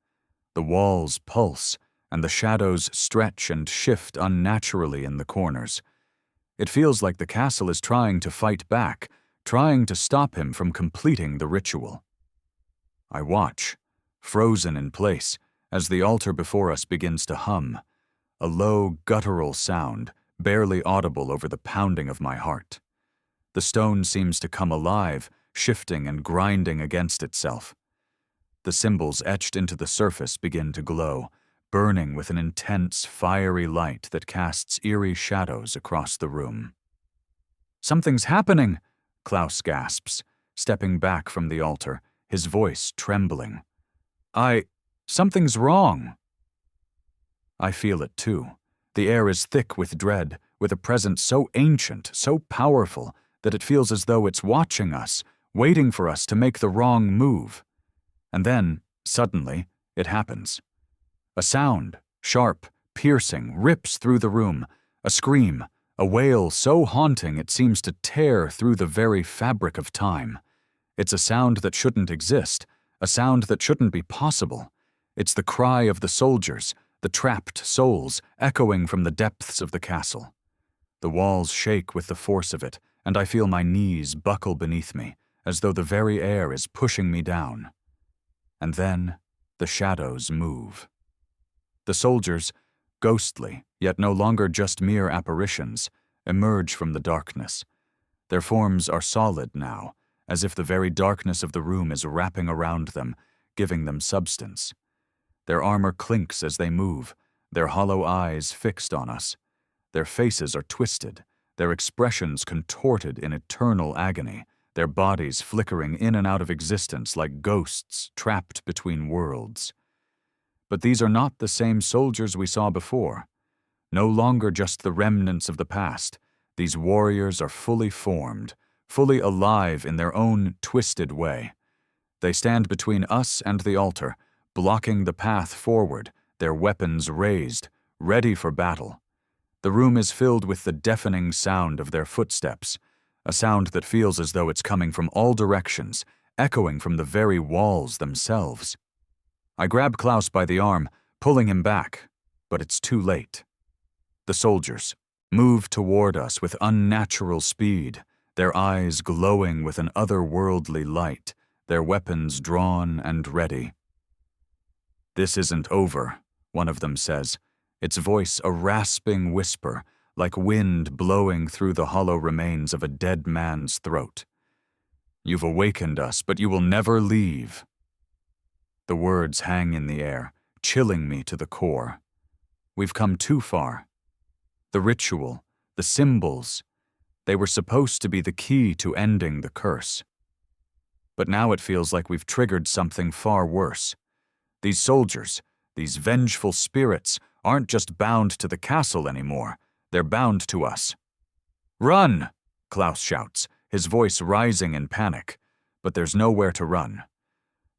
The walls pulse, and the shadows stretch and shift unnaturally in the corners. It feels like the castle is trying to fight back, trying to stop him from completing the ritual. I watch, frozen in place, as the altar before us begins to hum, a low, guttural sound, barely audible over the pounding of my heart. The stone seems to come alive, shifting and grinding against itself. The symbols etched into the surface begin to glow, burning with an intense, fiery light that casts eerie shadows across the room. "Something's happening!" Klaus gasps, stepping back from the altar, his voice trembling. Something's wrong." I feel it too. The air is thick with dread, with a presence so ancient, so powerful, that it feels as though it's watching us, waiting for us to make the wrong move. And then, suddenly, it happens. A sound, sharp, piercing, rips through the room, a scream, a wail so haunting it seems to tear through the very fabric of time. It's a sound that shouldn't exist, a sound that shouldn't be possible. It's the cry of the soldiers, the trapped souls, echoing from the depths of the castle. The walls shake with the force of it, and I feel my knees buckle beneath me, as though the very air is pushing me down. And then, the shadows move. The soldiers, ghostly, yet no longer just mere apparitions, emerge from the darkness. Their forms are solid now, as if the very darkness of the room is wrapping around them, giving them substance. Their armor clinks as they move, their hollow eyes fixed on us. Their faces are twisted, their expressions contorted in eternal agony, their bodies flickering in and out of existence like ghosts trapped between worlds. But these are not the same soldiers we saw before. No longer just the remnants of the past, these warriors are fully formed, fully alive in their own twisted way. They stand between us and the altar, blocking the path forward, their weapons raised, ready for battle. The room is filled with the deafening sound of their footsteps, a sound that feels as though it's coming from all directions, echoing from the very walls themselves. I grab Klaus by the arm, pulling him back, but it's too late. The soldiers move toward us with unnatural speed, their eyes glowing with an otherworldly light, their weapons drawn and ready. "This isn't over," one of them says, its voice a rasping whisper, like wind blowing through the hollow remains of a dead man's throat. "You've awakened us, but you will never leave." The words hang in the air, chilling me to the core. We've come too far. The ritual, the symbols, they were supposed to be the key to ending the curse. But now it feels like we've triggered something far worse. These soldiers, these vengeful spirits, aren't just bound to the castle anymore. They're bound to us. "Run!" Klaus shouts, his voice rising in panic. But there's nowhere to run.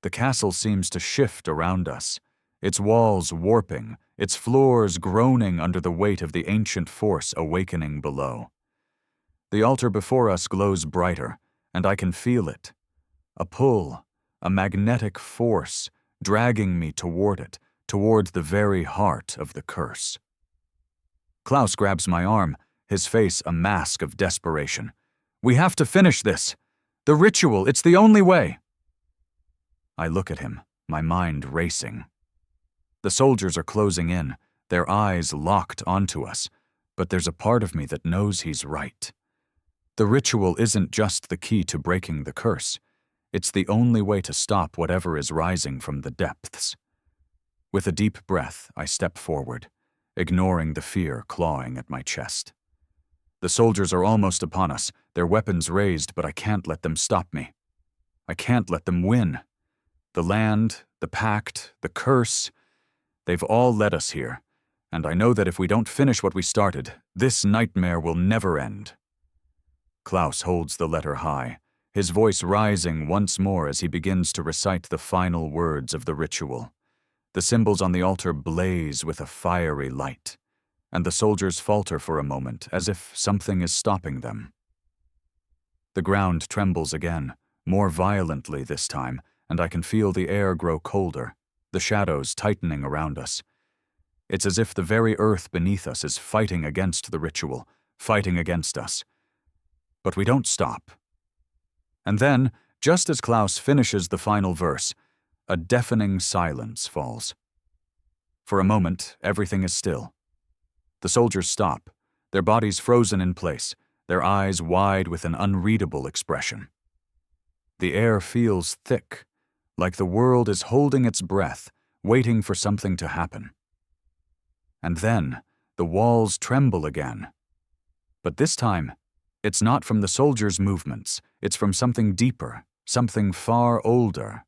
The castle seems to shift around us, its walls warping, its floors groaning under the weight of the ancient force awakening below. The altar before us glows brighter, and I can feel it. A pull, a magnetic force, dragging me toward it, toward the very heart of the curse. Klaus grabs my arm, his face a mask of desperation. "We have to finish this. The ritual, it's the only way." I look at him, my mind racing. The soldiers are closing in, their eyes locked onto us, but there's a part of me that knows he's right. The ritual isn't just the key to breaking the curse. It's the only way to stop whatever is rising from the depths. With a deep breath, I step forward, ignoring the fear clawing at my chest. The soldiers are almost upon us, their weapons raised, but I can't let them stop me. I can't let them win. The land, the pact, the curse, they've all led us here, and I know that if we don't finish what we started, this nightmare will never end. Klaus holds the letter high, his voice rising once more as he begins to recite the final words of the ritual. The symbols on the altar blaze with a fiery light, and the soldiers falter for a moment as if something is stopping them. The ground trembles again, more violently this time, and I can feel the air grow colder, the shadows tightening around us. It's as if the very earth beneath us is fighting against the ritual, fighting against us. But we don't stop. And then, just as Klaus finishes the final verse, a deafening silence falls. For a moment, everything is still. The soldiers stop, their bodies frozen in place, their eyes wide with an unreadable expression. The air feels thick, like the world is holding its breath, waiting for something to happen. And then, the walls tremble again. But this time, it's not from the soldiers' movements, it's from something deeper, something far older.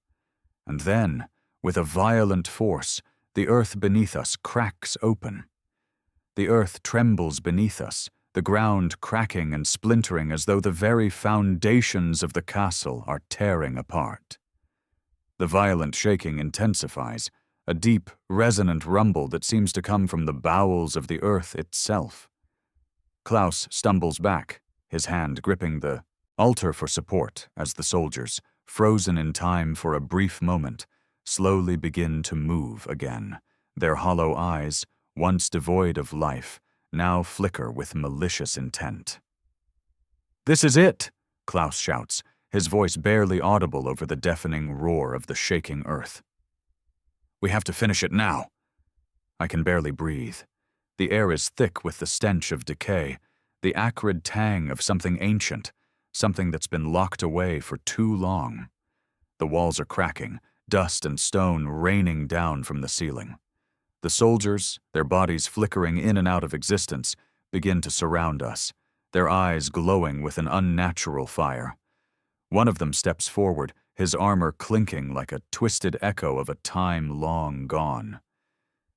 And then, with a violent force, the earth beneath us cracks open. The earth trembles beneath us, the ground cracking and splintering as though the very foundations of the castle are tearing apart. The violent shaking intensifies, a deep, resonant rumble that seems to come from the bowels of the earth itself. Klaus stumbles back, his hand gripping the altar for support as the soldiers, frozen in time for a brief moment, slowly begin to move again, their hollow eyes, once devoid of life, now flicker with malicious intent. "This is it!" Klaus shouts, his voice barely audible over the deafening roar of the shaking earth. "We have to finish it now." I can barely breathe. The air is thick with the stench of decay, the acrid tang of something ancient, something that's been locked away for too long. The walls are cracking, dust and stone raining down from the ceiling. The soldiers, their bodies flickering in and out of existence, begin to surround us, their eyes glowing with an unnatural fire. One of them steps forward, his armor clinking like a twisted echo of a time long gone.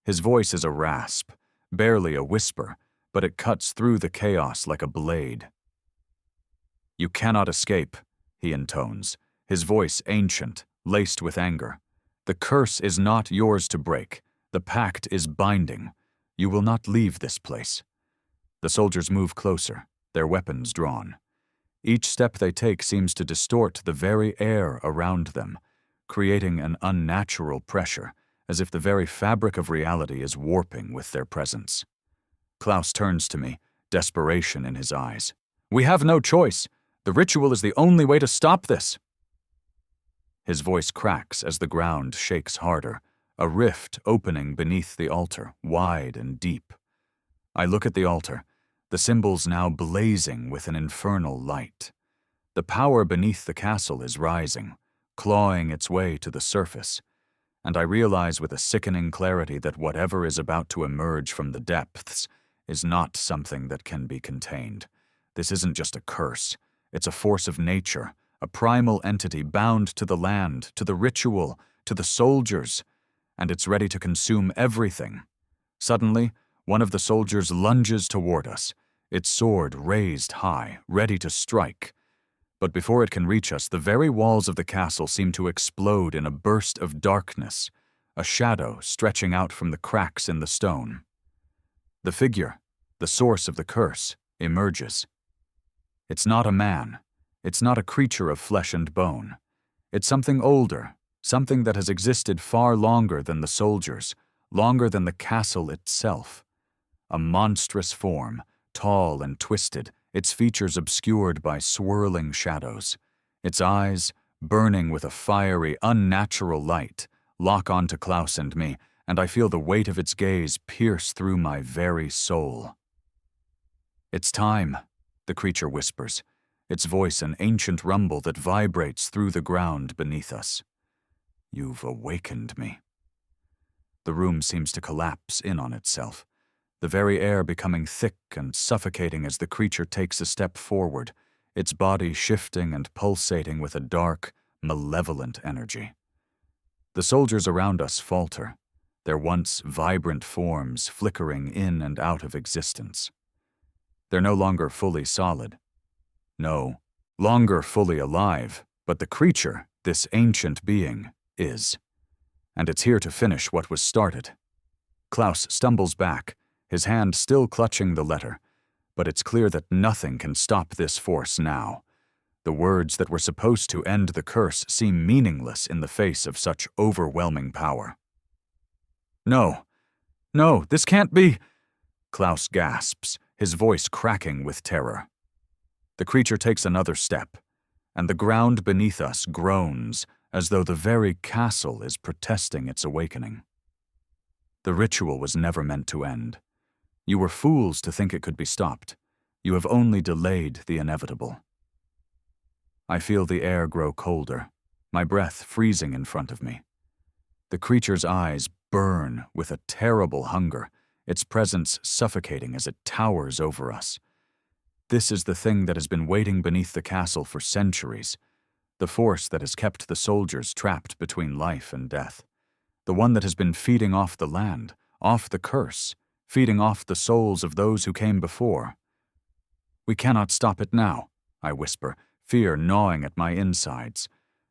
His voice is a rasp, barely a whisper, but it cuts through the chaos like a blade. "You cannot escape," he intones, his voice ancient, laced with anger. "The curse is not yours to break. The pact is binding. You will not leave this place." The soldiers move closer, their weapons drawn. Each step they take seems to distort the very air around them, creating an unnatural pressure, as if the very fabric of reality is warping with their presence. Klaus turns to me, desperation in his eyes. "We have no choice. The ritual is the only way to stop this. His voice cracks as the ground shakes harder, a rift opening beneath the altar, wide and deep. I look at the altar, the symbols now blazing with an infernal light. The power beneath the castle is rising, clawing its way to the surface, and I realize with a sickening clarity that whatever is about to emerge from the depths is not something that can be contained. This isn't just a curse. It's a force of nature, a primal entity bound to the land, to the ritual, to the soldiers, and it's ready to consume everything. Suddenly, one of the soldiers lunges toward us, its sword raised high, ready to strike. But before it can reach us, the very walls of the castle seem to explode in a burst of darkness, a shadow stretching out from the cracks in the stone. The figure, the source of the curse, emerges. It's not a man. It's not a creature of flesh and bone. It's something older, something that has existed far longer than the soldiers, longer than the castle itself. A monstrous form, tall and twisted, its features obscured by swirling shadows. Its eyes, burning with a fiery, unnatural light, lock onto Klaus and me, and I feel the weight of its gaze pierce through my very soul. "It's time," the creature whispers, its voice an ancient rumble that vibrates through the ground beneath us. "You've awakened me." The room seems to collapse in on itself, the very air becoming thick and suffocating as the creature takes a step forward, its body shifting and pulsating with a dark, malevolent energy. The soldiers around us falter, their once vibrant forms flickering in and out of existence. They're no longer fully solid. No longer fully alive, but the creature, this ancient being, is. And it's here to finish what was started. Klaus stumbles back, his hand still clutching the letter, but it's clear that nothing can stop this force now. The words that were supposed to end the curse seem meaningless in the face of such overwhelming power. "No, no, this can't be," Klaus gasps, his voice cracking with terror. The creature takes another step, and the ground beneath us groans as though the very castle is protesting its awakening. The ritual was never meant to end. You were fools to think it could be stopped. You have only delayed the inevitable. I feel the air grow colder, my breath freezing in front of me. The creature's eyes burn with a terrible hunger, its presence suffocating as it towers over us. This is the thing that has been waiting beneath the castle for centuries, the force that has kept the soldiers trapped between life and death, the one that has been feeding off the land, off the curse, feeding off the souls of those who came before. "We cannot stop it now," I whisper, fear gnawing at my insides.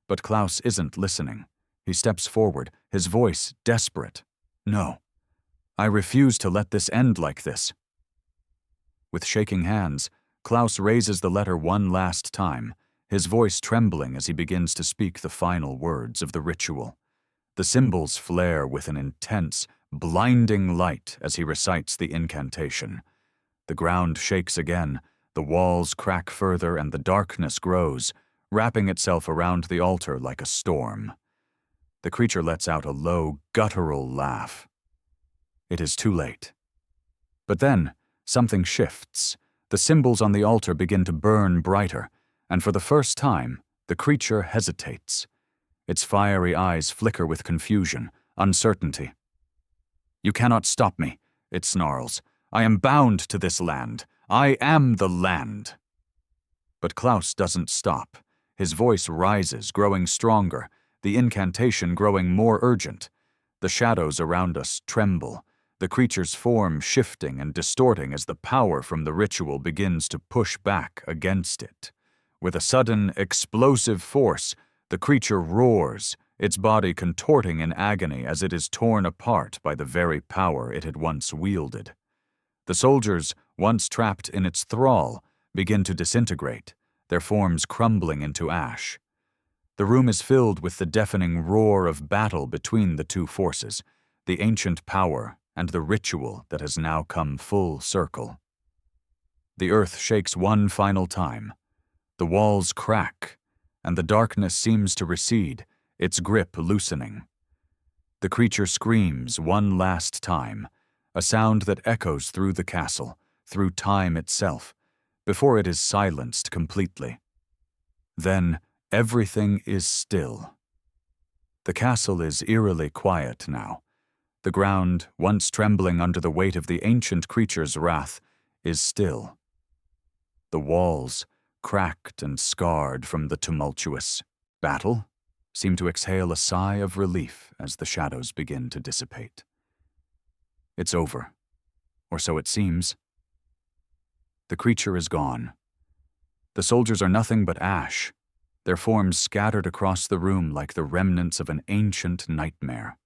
But Klaus isn't listening. He steps forward, his voice desperate. "No. I refuse to let this end like this." With shaking hands, Klaus raises the letter one last time, his voice trembling as he begins to speak the final words of the ritual. The symbols flare with an intense, blinding light as he recites the incantation. The ground shakes again, the walls crack further, and the darkness grows, wrapping itself around the altar like a storm. The creature lets out a low, guttural laugh. It is too late. But then, something shifts. The symbols on the altar begin to burn brighter, and for the first time, the creature hesitates. Its fiery eyes flicker with confusion, uncertainty. "You cannot stop me," it snarls. "I am bound to this land. I am the land." But Klaus doesn't stop. His voice rises, growing stronger, the incantation growing more urgent. The shadows around us tremble, the creature's form shifting and distorting as the power from the ritual begins to push back against it. With a sudden, explosive force, the creature roars, its body contorting in agony as it is torn apart by the very power it had once wielded. The soldiers, once trapped in its thrall, begin to disintegrate, their forms crumbling into ash. The room is filled with the deafening roar of battle between the two forces, the ancient power and the ritual that has now come full circle. The earth shakes one final time. The walls crack, and the darkness seems to recede, its grip loosening. The creature screams one last time, a sound that echoes through the castle, through time itself, before it is silenced completely. Then everything is still. The castle is eerily quiet now. The ground, once trembling under the weight of the ancient creature's wrath, is still. The walls, cracked and scarred from the tumultuous battle, seem to exhale a sigh of relief as the shadows begin to dissipate. It's over, or so it seems. The creature is gone. The soldiers are nothing but ash, their forms scattered across the room like the remnants of an ancient nightmare.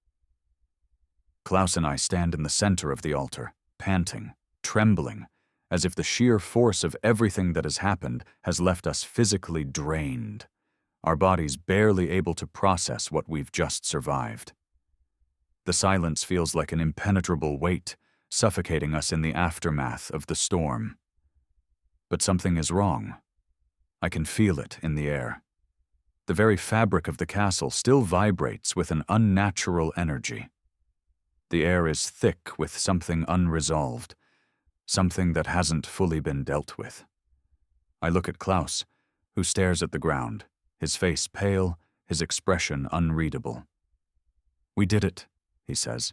Klaus and I stand in the center of the altar, panting, trembling, as if the sheer force of everything that has happened has left us physically drained, our bodies barely able to process what we've just survived. The silence feels like an impenetrable weight, suffocating us in the aftermath of the storm. But something is wrong. I can feel it in the air. The very fabric of the castle still vibrates with an unnatural energy. The air is thick with something unresolved, something that hasn't fully been dealt with. I look at Klaus, who stares at the ground, his face pale, his expression unreadable. "We did it," he says,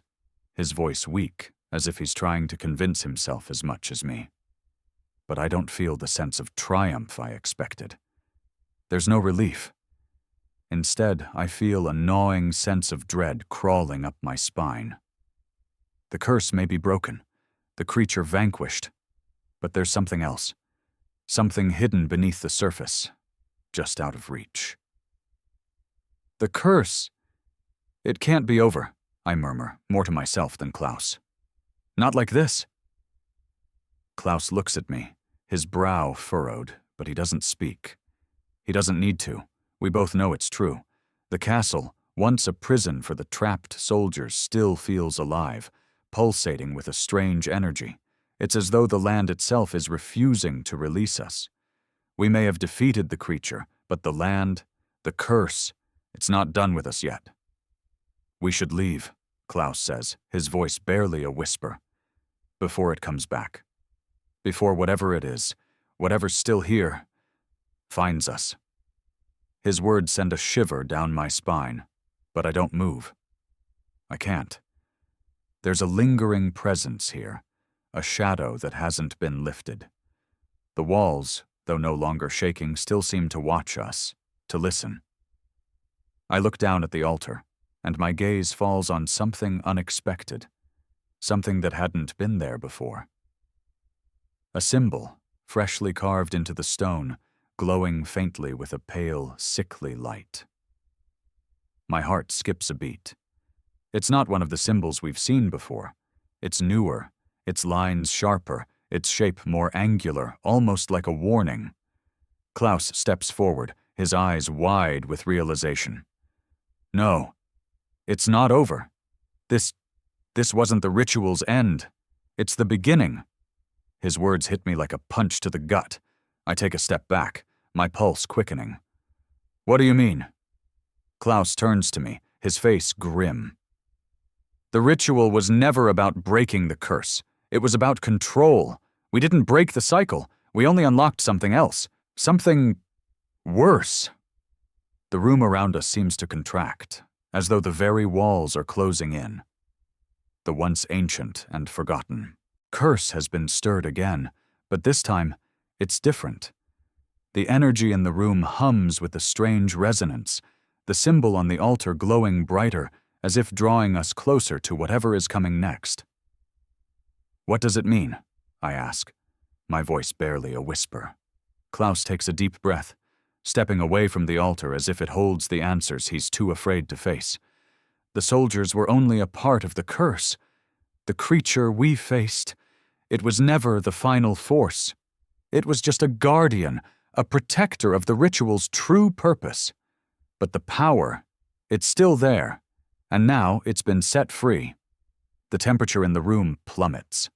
his voice weak, as if he's trying to convince himself as much as me. But I don't feel the sense of triumph I expected. There's no relief. Instead, I feel a gnawing sense of dread crawling up my spine. The curse may be broken, the creature vanquished, but there's something else, something hidden beneath the surface, just out of reach. "The curse! It can't be over," I murmur, more to myself than Klaus. "Not like this." Klaus looks at me, his brow furrowed, but he doesn't speak. He doesn't need to. We both know it's true. The castle, once a prison for the trapped soldiers, still feels alive, pulsating with a strange energy. It's as though the land itself is refusing to release us. We may have defeated the creature, but the land, the curse, it's not done with us yet. "We should leave," Klaus says, his voice barely a whisper, "before it comes back. Before whatever it is, whatever's still here, finds us." His words send a shiver down my spine, but I don't move. I can't. There's a lingering presence here, a shadow that hasn't been lifted. The walls, though no longer shaking, still seem to watch us, to listen. I look down at the altar, and my gaze falls on something unexpected, something that hadn't been there before. A symbol, freshly carved into the stone, glowing faintly with a pale, sickly light. My heart skips a beat. It's not one of the symbols we've seen before. It's newer, its lines sharper, its shape more angular, almost like a warning. Klaus steps forward, his eyes wide with realization. "No, it's not over. This wasn't the ritual's end. It's the beginning." His words hit me like a punch to the gut. I take a step back, my pulse quickening. "What do you mean?" Klaus turns to me, his face grim. "The ritual was never about breaking the curse. It was about control. We didn't break the cycle. We only unlocked something else. Something worse." The room around us seems to contract, as though the very walls are closing in. The once ancient and forgotten curse has been stirred again, but this time, it's different. The energy in the room hums with a strange resonance, the symbol on the altar glowing brighter, as if drawing us closer to whatever is coming next. "What does it mean?" I ask, my voice barely a whisper. Klaus takes a deep breath, stepping away from the altar as if it holds the answers he's too afraid to face. "The soldiers were only a part of the curse. The creature we faced, it was never the final force. It was just a guardian, a protector of the ritual's true purpose. But the power, it's still there, and now it's been set free." The temperature in the room plummets.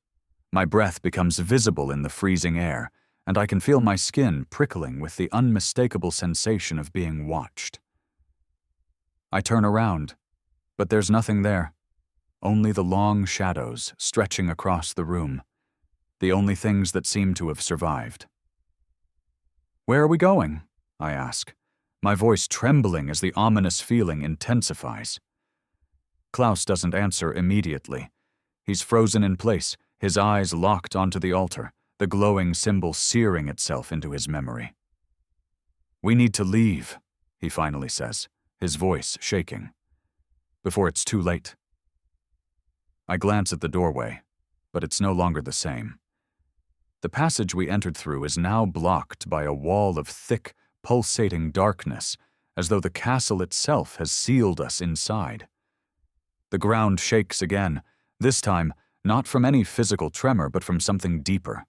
My breath becomes visible in the freezing air, and I can feel my skin prickling with the unmistakable sensation of being watched. I turn around, but there's nothing there. Only the long shadows stretching across the room, the only things that seem to have survived. "Where are we going?" I ask, my voice trembling as the ominous feeling intensifies. Klaus doesn't answer immediately. He's frozen in place, his eyes locked onto the altar, the glowing symbol searing itself into his memory. "We need to leave," he finally says, his voice shaking, "before it's too late." I glance at the doorway, but it's no longer the same. The passage we entered through is now blocked by a wall of thick, pulsating darkness, as though the castle itself has sealed us inside. The ground shakes again, this time not from any physical tremor but from something deeper.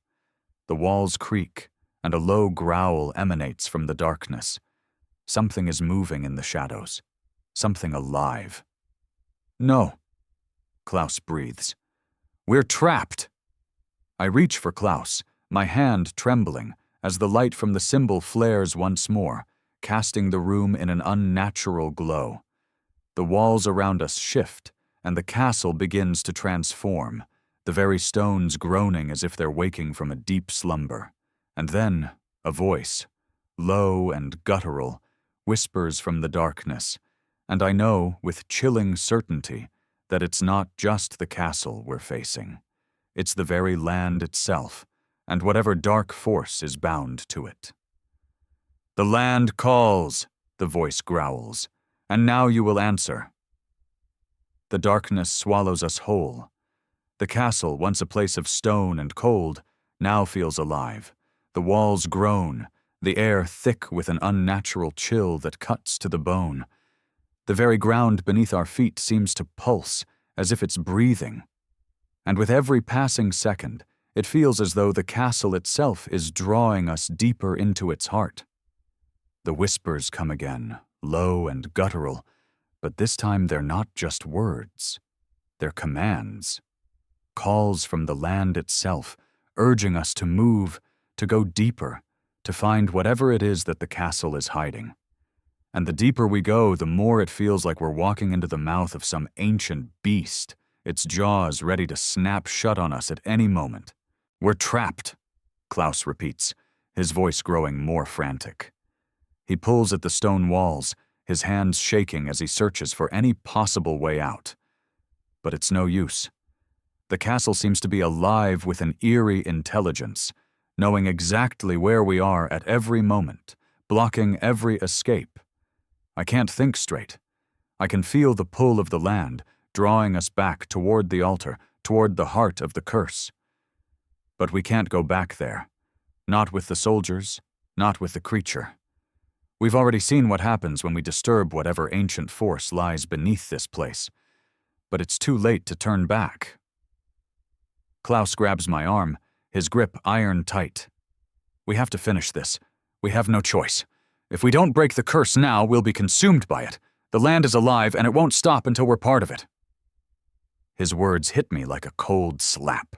The walls creak, and a low growl emanates from the darkness. Something is moving in the shadows. Something alive. "No," Klaus breathes. "We're trapped." I reach for Klaus, my hand trembling, as the light from the symbol flares once more, casting the room in an unnatural glow. The walls around us shift, and the castle begins to transform, the very stones groaning as if they're waking from a deep slumber. And then a voice, low and guttural, whispers from the darkness, and I know with chilling certainty that it's not just the castle we're facing. It's the very land itself, and whatever dark force is bound to it. "The land calls," the voice growls, "and now you will answer." The darkness swallows us whole. The castle, once a place of stone and cold, now feels alive. The walls groan, the air thick with an unnatural chill that cuts to the bone. The very ground beneath our feet seems to pulse, as if it's breathing. And with every passing second, it feels as though the castle itself is drawing us deeper into its heart. The whispers come again, low and guttural, but this time they're not just words. They're commands. Calls from the land itself, urging us to move, to go deeper, to find whatever it is that the castle is hiding. And the deeper we go, the more it feels like we're walking into the mouth of some ancient beast, its jaws ready to snap shut on us at any moment. "We're trapped," Klaus repeats, his voice growing more frantic. He pulls at the stone walls, his hands shaking as he searches for any possible way out. But it's no use. The castle seems to be alive with an eerie intelligence, knowing exactly where we are at every moment, blocking every escape. I can't think straight. I can feel the pull of the land, drawing us back toward the altar, toward the heart of the curse. But we can't go back there. Not with the soldiers, not with the creature. We've already seen what happens when we disturb whatever ancient force lies beneath this place. But it's too late to turn back. Klaus grabs my arm, his grip iron tight. "We have to finish this. We have no choice. If we don't break the curse now, we'll be consumed by it. The land is alive, and it won't stop until we're part of it." His words hit me like a cold slap.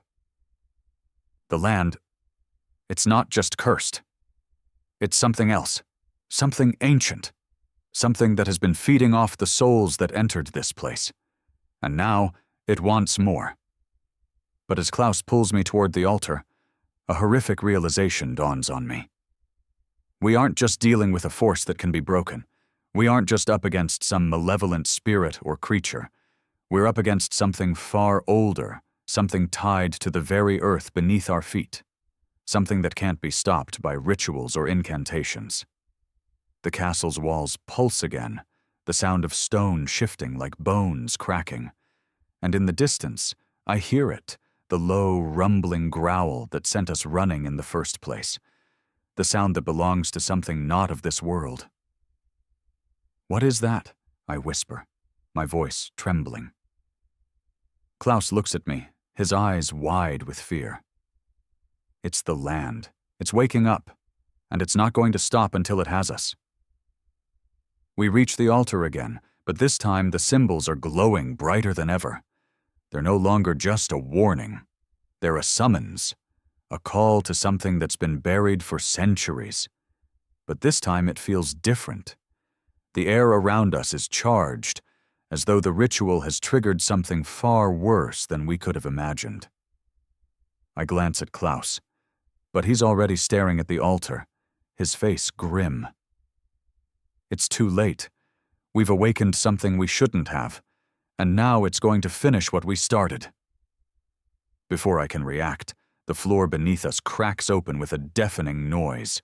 The land, it's not just cursed. It's something else, something ancient, something that has been feeding off the souls that entered this place. And now, it wants more. But as Klaus pulls me toward the altar, a horrific realization dawns on me. We aren't just dealing with a force that can be broken. We aren't just up against some malevolent spirit or creature. We're up against something far older, something tied to the very earth beneath our feet, something that can't be stopped by rituals or incantations. The castle's walls pulse again, the sound of stone shifting like bones cracking. And in the distance, I hear it, the low, rumbling growl that sent us running in the first place, the sound that belongs to something not of this world. "What is that?" I whisper, my voice trembling. Klaus looks at me, his eyes wide with fear. "It's the land. It's waking up, and it's not going to stop until it has us." We reach the altar again, but this time the symbols are glowing brighter than ever. They're no longer just a warning. They're a summons, a call to something that's been buried for centuries. But this time it feels different. The air around us is charged, as though the ritual has triggered something far worse than we could have imagined. I glance at Klaus, but he's already staring at the altar, his face grim. It's too late. We've awakened something we shouldn't have, and now it's going to finish what we started. Before I can react, the floor beneath us cracks open with a deafening noise.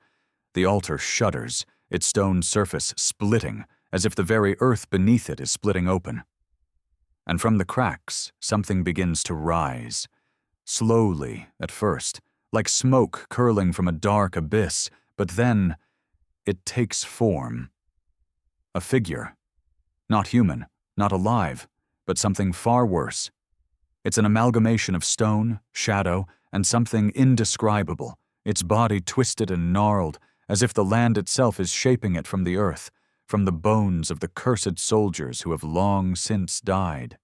The altar shudders, its stone surface splitting, as if the very earth beneath it is splitting open. And from the cracks, something begins to rise. Slowly, at first, like smoke curling from a dark abyss, but then it takes form. A figure. Not human, not alive, but something far worse. It's an amalgamation of stone, shadow, and something indescribable, its body twisted and gnarled, as if the land itself is shaping it from the earth, from the bones of the cursed soldiers who have long since died.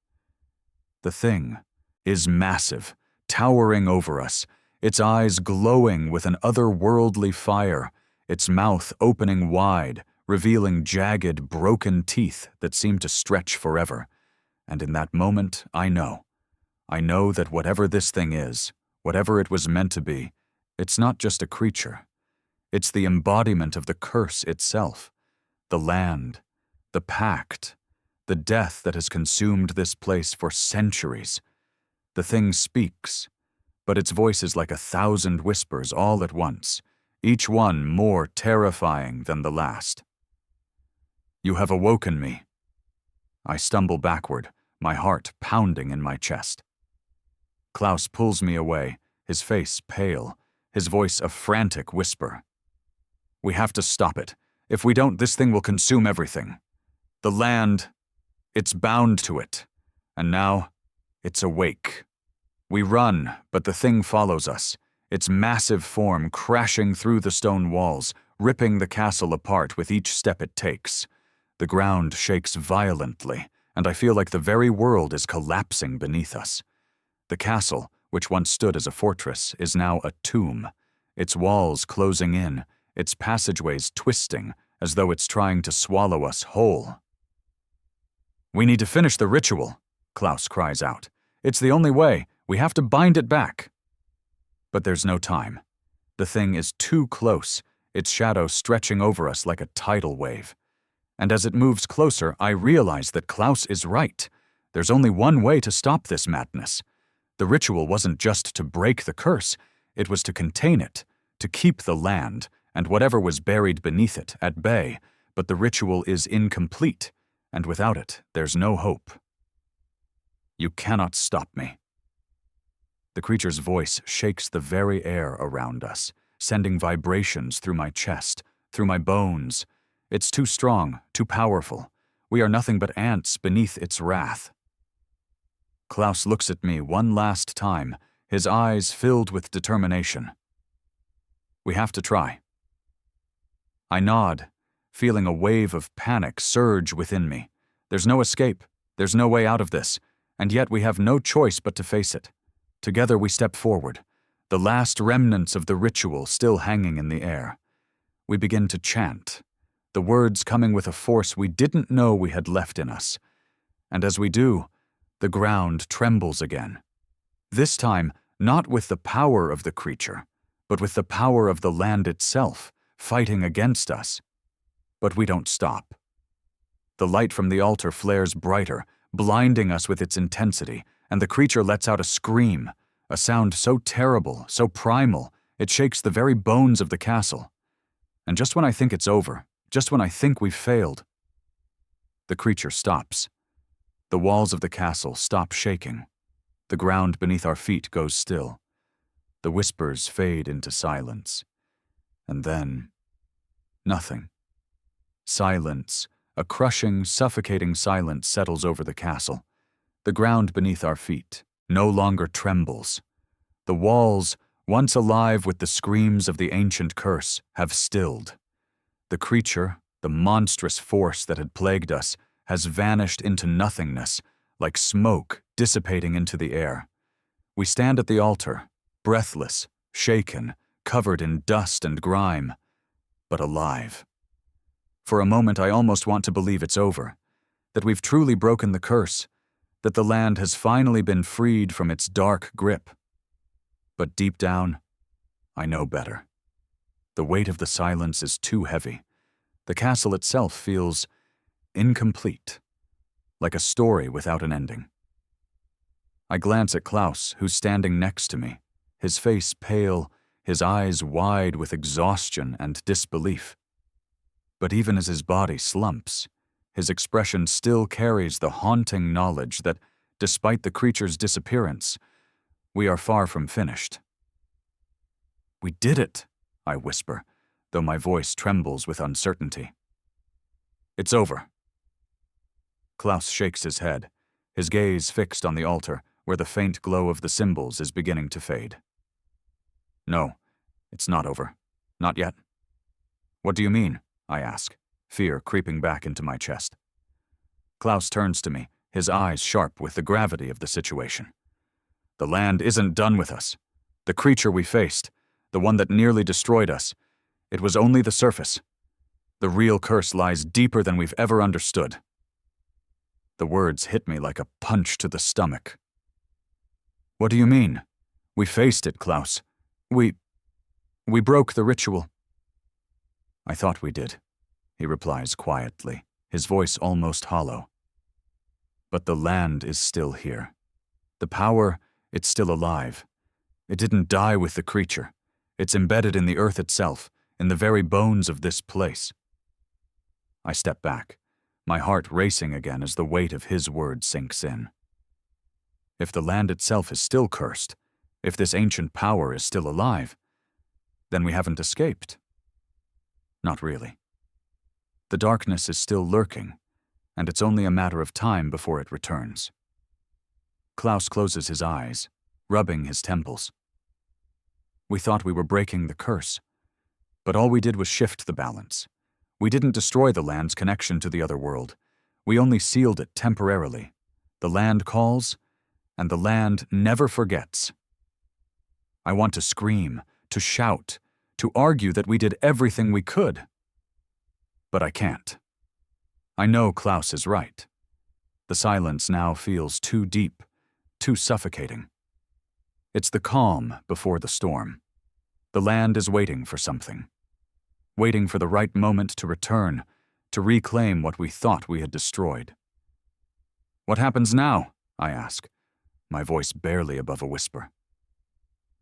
The thing is massive, towering over us, its eyes glowing with an otherworldly fire, its mouth opening wide, revealing jagged, broken teeth that seem to stretch forever. And in that moment, I know that whatever this thing is, whatever it was meant to be, it's not just a creature. It's the embodiment of the curse itself, the land, the pact, the death that has consumed this place for centuries. The thing speaks, but its voice is like 1,000 whispers all at once, each one more terrifying than the last. You have awoken me. I stumble backward, my heart pounding in my chest. Klaus pulls me away, his face pale, his voice a frantic whisper. We have to stop it. If we don't, this thing will consume everything. The land, it's bound to it. And now, it's awake. We run, but the thing follows us, its massive form crashing through the stone walls, ripping the castle apart with each step it takes. The ground shakes violently, and I feel like the very world is collapsing beneath us. The castle, which once stood as a fortress, is now a tomb, its walls closing in, its passageways twisting, as though it's trying to swallow us whole. We need to finish the ritual, Klaus cries out. It's the only way. We have to bind it back. But there's no time. The thing is too close, its shadow stretching over us like a tidal wave. And as it moves closer, I realize that Klaus is right. There's only one way to stop this madness. The ritual wasn't just to break the curse, it was to contain it, to keep the land, and whatever was buried beneath it, at bay, but the ritual is incomplete, and without it, there's no hope. You cannot stop me. The creature's voice shakes the very air around us, sending vibrations through my chest, through my bones. It's too strong, too powerful. We are nothing but ants beneath its wrath. Klaus looks at me one last time, his eyes filled with determination. We have to try. I nod, feeling a wave of panic surge within me. There's no escape, there's no way out of this, and yet we have no choice but to face it. Together we step forward, the last remnants of the ritual still hanging in the air. We begin to chant, the words coming with a force we didn't know we had left in us. And as we do, the ground trembles again. This time, not with the power of the creature, but with the power of the land itself, fighting against us. But we don't stop. The light from the altar flares brighter, blinding us with its intensity, and the creature lets out a scream, a sound so terrible, so primal, it shakes the very bones of the castle. And just when I think it's over, just when I think we've failed, the creature stops. The walls of the castle stop shaking. The ground beneath our feet goes still. The whispers fade into silence. And then, nothing. Silence, a crushing, suffocating silence settles over the castle. The ground beneath our feet no longer trembles. The walls, once alive with the screams of the ancient curse, have stilled. The creature, the monstrous force that had plagued us, has vanished into nothingness, like smoke dissipating into the air. We stand at the altar, breathless, shaken, covered in dust and grime, but alive. For a moment, I almost want to believe it's over, that we've truly broken the curse, that the land has finally been freed from its dark grip. But deep down, I know better. The weight of the silence is too heavy. The castle itself feels incomplete, like a story without an ending. I glance at Klaus, who's standing next to me, his face pale, his eyes wide with exhaustion and disbelief. But even as his body slumps, his expression still carries the haunting knowledge that, despite the creature's disappearance, we are far from finished. "We did it," I whisper, though my voice trembles with uncertainty. "It's over." Klaus shakes his head, his gaze fixed on the altar, where the faint glow of the symbols is beginning to fade. "No, it's not over. Not yet." "What do you mean?" I ask, fear creeping back into my chest. Klaus turns to me, his eyes sharp with the gravity of the situation. "The land isn't done with us. The creature we faced, the one that nearly destroyed us, it was only the surface. The real curse lies deeper than we've ever understood." The words hit me like a punch to the stomach. "What do you mean? We faced it, Klaus. We broke the ritual." "I thought we did," he replies quietly, his voice almost hollow. "But the land is still here. The power, it's still alive. It didn't die with the creature. It's embedded in the earth itself, in the very bones of this place." I step back, my heart racing again as the weight of his words sinks in. If the land itself is still cursed, if this ancient power is still alive, then we haven't escaped. Not really. The darkness is still lurking, and it's only a matter of time before it returns. Klaus closes his eyes, rubbing his temples. "We thought we were breaking the curse, but all we did was shift the balance. We didn't destroy the land's connection to the other world. We only sealed it temporarily. The land calls, and the land never forgets." I want to scream, to shout, to argue that we did everything we could. But I can't. I know Klaus is right. The silence now feels too deep, too suffocating. It's the calm before the storm. The land is waiting for something. Waiting for the right moment to return, to reclaim what we thought we had destroyed. "What happens now?" I ask, my voice barely above a whisper.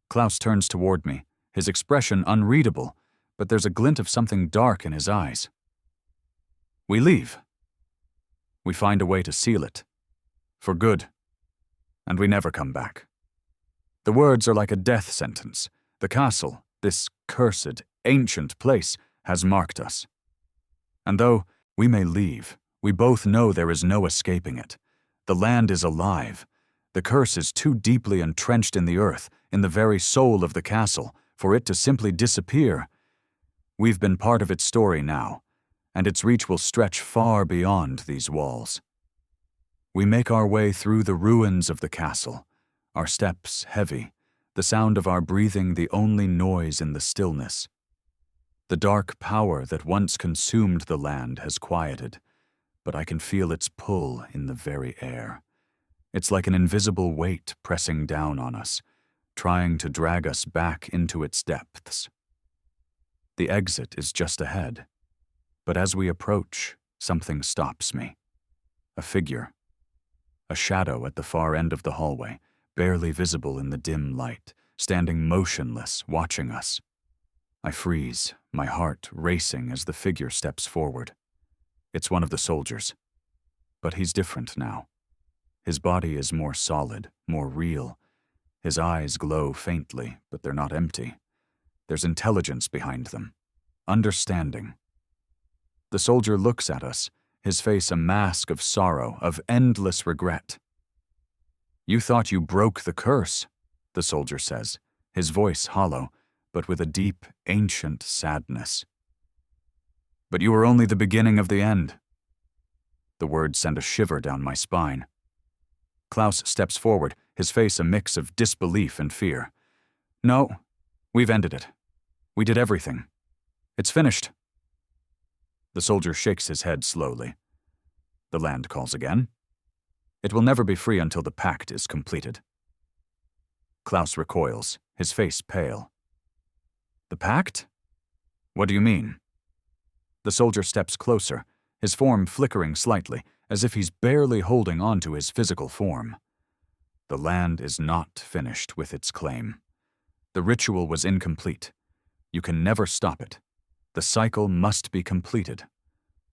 Klaus turns toward me, his expression unreadable, but there's a glint of something dark in his eyes. "We leave. We find a way to seal it. For good. And we never come back." The words are like a death sentence. The castle, this cursed, ancient place, has marked us. And though we may leave, we both know there is no escaping it. The land is alive. The curse is too deeply entrenched in the earth, in the very soul of the castle, for it to simply disappear. We've been part of its story now, and its reach will stretch far beyond these walls. We make our way through the ruins of the castle, our steps heavy, the sound of our breathing the only noise in the stillness. The dark power that once consumed the land has quieted, but I can feel its pull in the very air. It's like an invisible weight pressing down on us, trying to drag us back into its depths. The exit is just ahead, but as we approach, something stops me. A figure. A shadow at the far end of the hallway, barely visible in the dim light, standing motionless, watching us. I freeze, my heart racing as the figure steps forward. It's one of the soldiers. But he's different now. His body is more solid, more real. His eyes glow faintly, but they're not empty. There's intelligence behind them. Understanding. The soldier looks at us, his face a mask of sorrow, of endless regret. "You thought you broke the curse," the soldier says, his voice hollow, but with a deep, ancient sadness. "But you were only the beginning of the end." The words send a shiver down my spine. Klaus steps forward, his face a mix of disbelief and fear. "No, We've ended it. We did everything. It's finished. The soldier shakes his head slowly. The land calls again. It will never be free until the pact is completed. Klaus recoils, his face pale. The pact? What do you mean? The soldier steps closer, his form flickering slightly, as if he's barely holding on to his physical form. The land is not finished with its claim. The ritual was incomplete. You can never stop it. The cycle must be completed,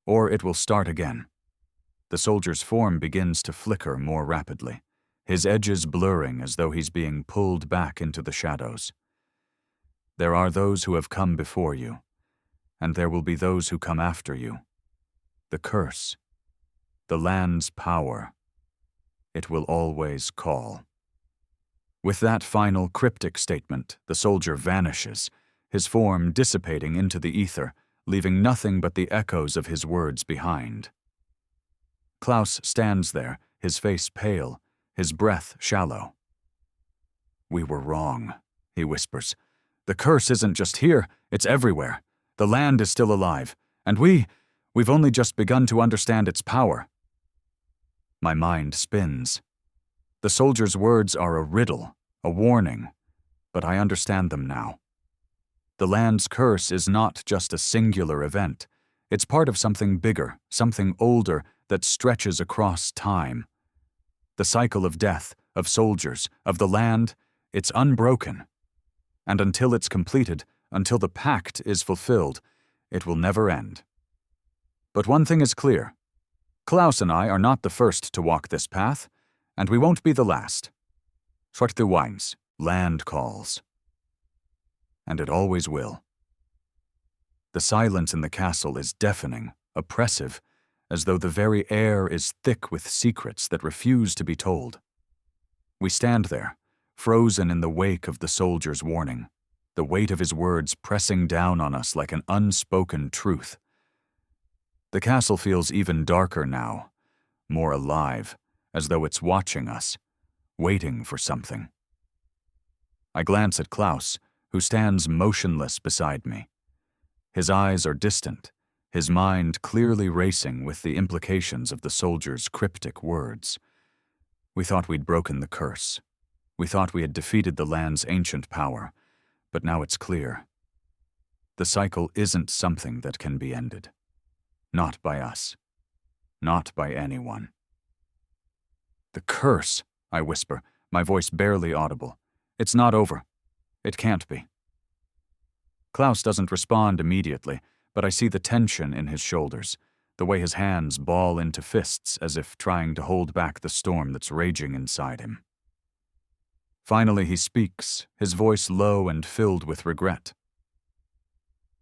or it will start again. The soldier's form begins to flicker more rapidly, his edges blurring as though he's being pulled back into the shadows. There are those who have come before you, and there will be those who come after you. The curse, the land's power, it will always call. With that final cryptic statement, the soldier vanishes, his form dissipating into the ether, leaving nothing but the echoes of his words behind. Klaus stands there, his face pale, his breath shallow. "We were wrong," he whispers. "The curse isn't just here, it's everywhere. The land is still alive, and we've only just begun to understand its power." My mind spins. The soldier's words are a riddle, a warning, but I understand them now. The land's curse is not just a singular event. It's part of something bigger, something older that stretches across time. The cycle of death, of soldiers, of the land, it's unbroken. And until it's completed, until the pact is fulfilled, it will never end. But one thing is clear. Klaus and I are not the first to walk this path, and we won't be the last. Zwarte Wines, land calls. And it always will. The silence in the castle is deafening, oppressive, as though the very air is thick with secrets that refuse to be told. We stand there, frozen in the wake of the soldier's warning, the weight of his words pressing down on us like an unspoken truth. The castle feels even darker now, more alive, as though it's watching us, waiting for something. I glance at Klaus, who stands motionless beside me. His eyes are distant, his mind clearly racing with the implications of the soldier's cryptic words. We thought we'd broken the curse. We thought we had defeated the land's ancient power, but now it's clear. The cycle isn't something that can be ended. Not by us. Not by anyone. "The curse," I whisper, my voice barely audible. "It's not over. It can't be." Klaus doesn't respond immediately, but I see the tension in his shoulders, the way his hands ball into fists as if trying to hold back the storm that's raging inside him. Finally he speaks, his voice low and filled with regret.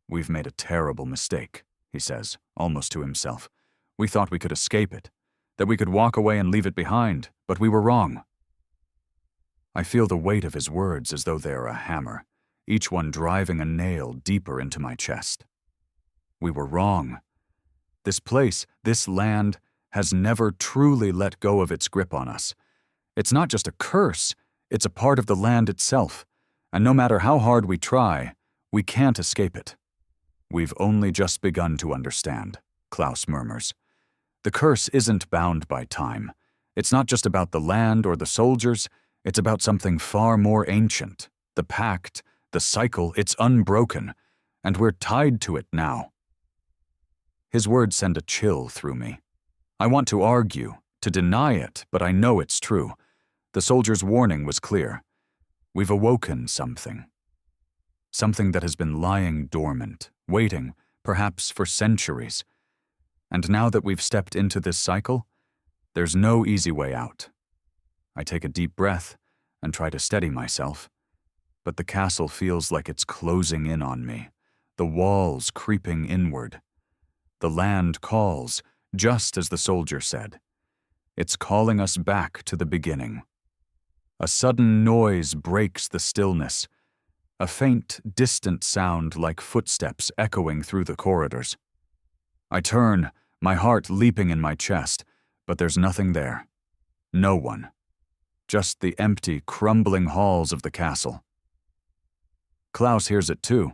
"We've made a terrible mistake," he says, almost to himself. "We thought we could escape it, that we could walk away and leave it behind, but we were wrong." I feel the weight of his words as though they are a hammer, each one driving a nail deeper into my chest. We were wrong. This place, this land, has never truly let go of its grip on us. It's not just a curse, it's a part of the land itself, and no matter how hard we try, we can't escape it. "We've only just begun to understand," Klaus murmurs. "The curse isn't bound by time. It's not just about the land or the soldiers, it's about something far more ancient. The pact, the cycle, it's unbroken, and we're tied to it now." His words send a chill through me. I want to argue, to deny it, but I know it's true. The soldier's warning was clear. We've awoken something. Something that has been lying dormant, waiting, perhaps for centuries. And now that we've stepped into this cycle, there's no easy way out. I take a deep breath and try to steady myself, but the castle feels like it's closing in on me, the walls creeping inward. The land calls, just as the soldier said. It's calling us back to the beginning. A sudden noise breaks the stillness, a faint, distant sound like footsteps echoing through the corridors. I turn, my heart leaping in my chest, but there's nothing there. No one. Just the empty, crumbling halls of the castle. Klaus hears it too.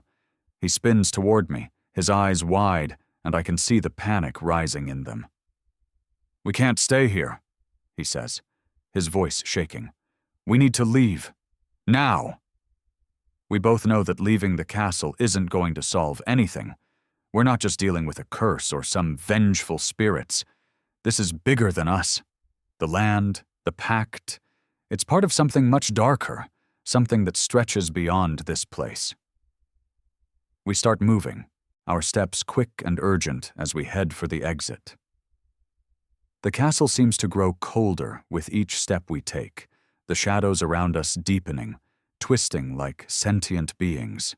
He spins toward me, his eyes wide, and I can see the panic rising in them. "We can't stay here," he says, his voice shaking. "We need to leave. Now." We both know that leaving the castle isn't going to solve anything. We're not just dealing with a curse or some vengeful spirits. This is bigger than us. The land, the pact, it's part of something much darker, something that stretches beyond this place. We start moving, our steps quick and urgent as we head for the exit. The castle seems to grow colder with each step we take, the shadows around us deepening, twisting like sentient beings.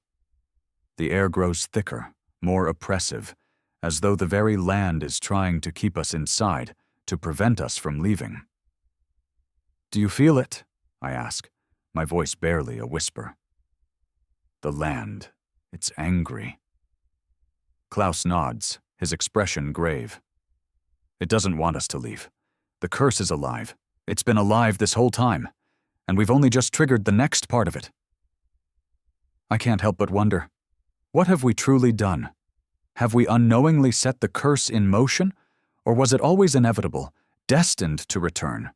The air grows thicker, more oppressive, as though the very land is trying to keep us inside, to prevent us from leaving. "Do you feel it?" I ask, my voice barely a whisper. "The land, it's angry." Klaus nods, his expression grave. "It doesn't want us to leave. The curse is alive. It's been alive this whole time, and we've only just triggered the next part of it." I can't help but wonder, what have we truly done? Have we unknowingly set the curse in motion, or was it always inevitable, destined to return?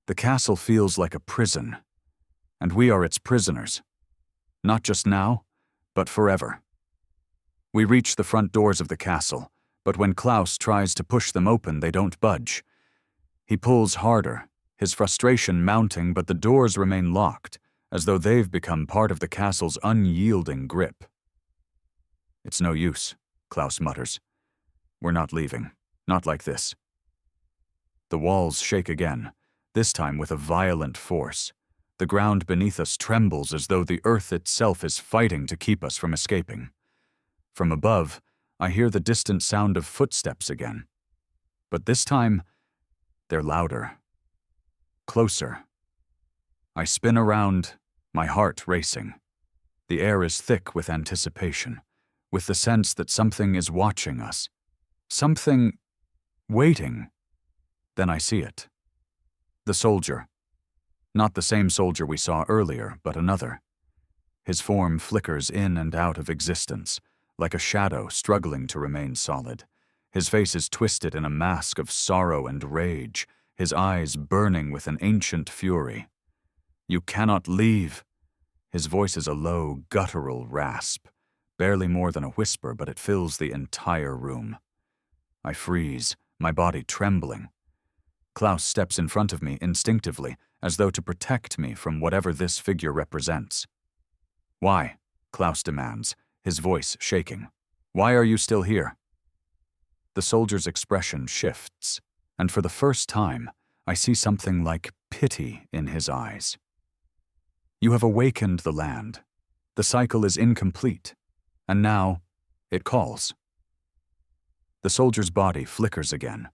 The castle feels like a prison, and we are its prisoners. Not just now, but forever. We reach the front doors of the castle, but when Klaus tries to push them open, they don't budge. He pulls harder, his frustration mounting, but the doors remain locked, as though they've become part of the castle's unyielding grip. "It's no use," Klaus mutters. "We're not leaving. Not like this." The walls shake again, this time with a violent force. The ground beneath us trembles as though the earth itself is fighting to keep us from escaping. From above, I hear the distant sound of footsteps again. But this time, they're louder. Closer. I spin around, my heart racing. The air is thick with anticipation, with the sense that something is watching us. Something waiting. Then I see it. The soldier. Not the same soldier we saw earlier, but another. His form flickers in and out of existence, like a shadow struggling to remain solid. His face is twisted in a mask of sorrow and rage, his eyes burning with an ancient fury. "You cannot leave." His voice is a low, guttural rasp, barely more than a whisper, but it fills the entire room. I freeze, my body trembling. Klaus steps in front of me instinctively, as though to protect me from whatever this figure represents. "Why?" Klaus demands, his voice shaking. "Why are you still here?" The soldier's expression shifts, and for the first time, I see something like pity in his eyes. "You have awakened the land. The cycle is incomplete, and now it calls." The soldier's body flickers again,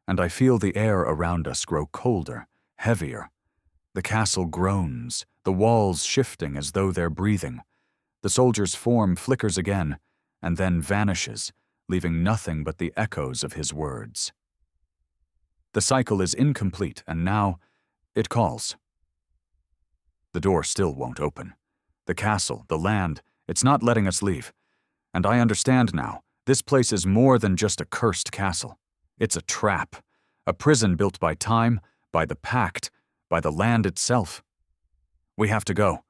and I feel the air around us grow colder, heavier. The castle groans, the walls shifting as though they're breathing. The soldier's form flickers again, and then vanishes, leaving nothing but the echoes of his words. The cycle is incomplete, and now it calls. The door still won't open. The castle, the land, it's not letting us leave. And I understand now, this place is more than just a cursed castle. It's a trap, a prison built by time, by the pact, by the land itself. "We have to go,"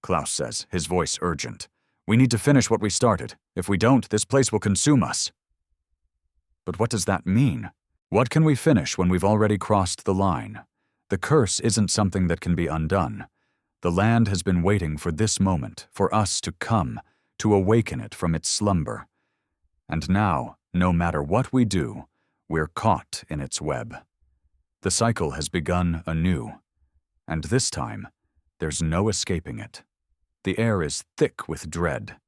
Klaus says, his voice urgent. "We need to finish what we started. If we don't, this place will consume us." But what does that mean? What can we finish when we've already crossed the line? The curse isn't something that can be undone. The land has been waiting for this moment, for us to come, to awaken it from its slumber. And now, no matter what we do, we're caught in its web. The cycle has begun anew, and this time, there's no escaping it. The air is thick with dread.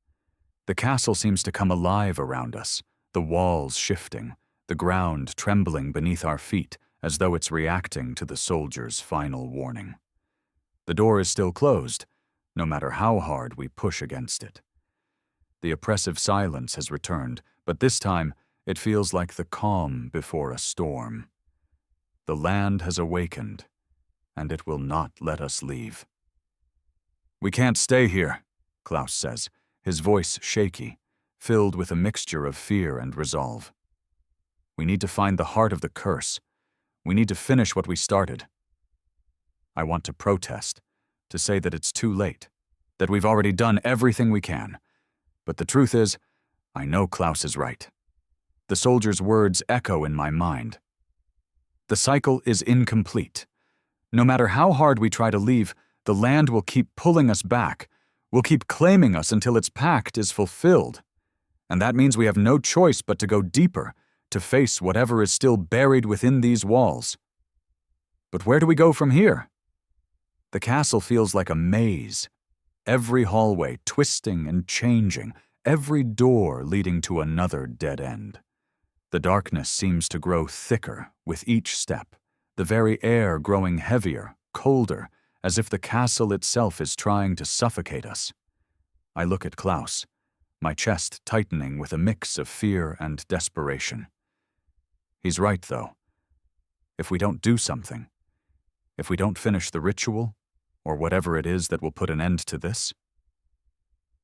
The castle seems to come alive around us, the walls shifting, the ground trembling beneath our feet as though it's reacting to the soldier's final warning. The door is still closed, no matter how hard we push against it. The oppressive silence has returned, but this time it feels like the calm before a storm. The land has awakened, and it will not let us leave. "We can't stay here," Klaus says, his voice shaky, filled with a mixture of fear and resolve. We need to find the heart of the curse. We need to finish what we started. I want to protest, to say that it's too late, that we've already done everything we can. But the truth is, I know Klaus is right. The soldier's words echo in my mind. The cycle is incomplete. No matter how hard we try to leave, the land will keep pulling us back, will keep claiming us until its pact is fulfilled. And that means we have no choice but to go deeper, to face whatever is still buried within these walls. But where do we go from here? The castle feels like a maze, every hallway twisting and changing, every door leading to another dead end. The darkness seems to grow thicker with each step, the very air growing heavier, colder, as if the castle itself is trying to suffocate us. I look at Klaus, my chest tightening with a mix of fear and desperation. He's right, though. If we don't do something, if we don't finish the ritual, or whatever it is that will put an end to this,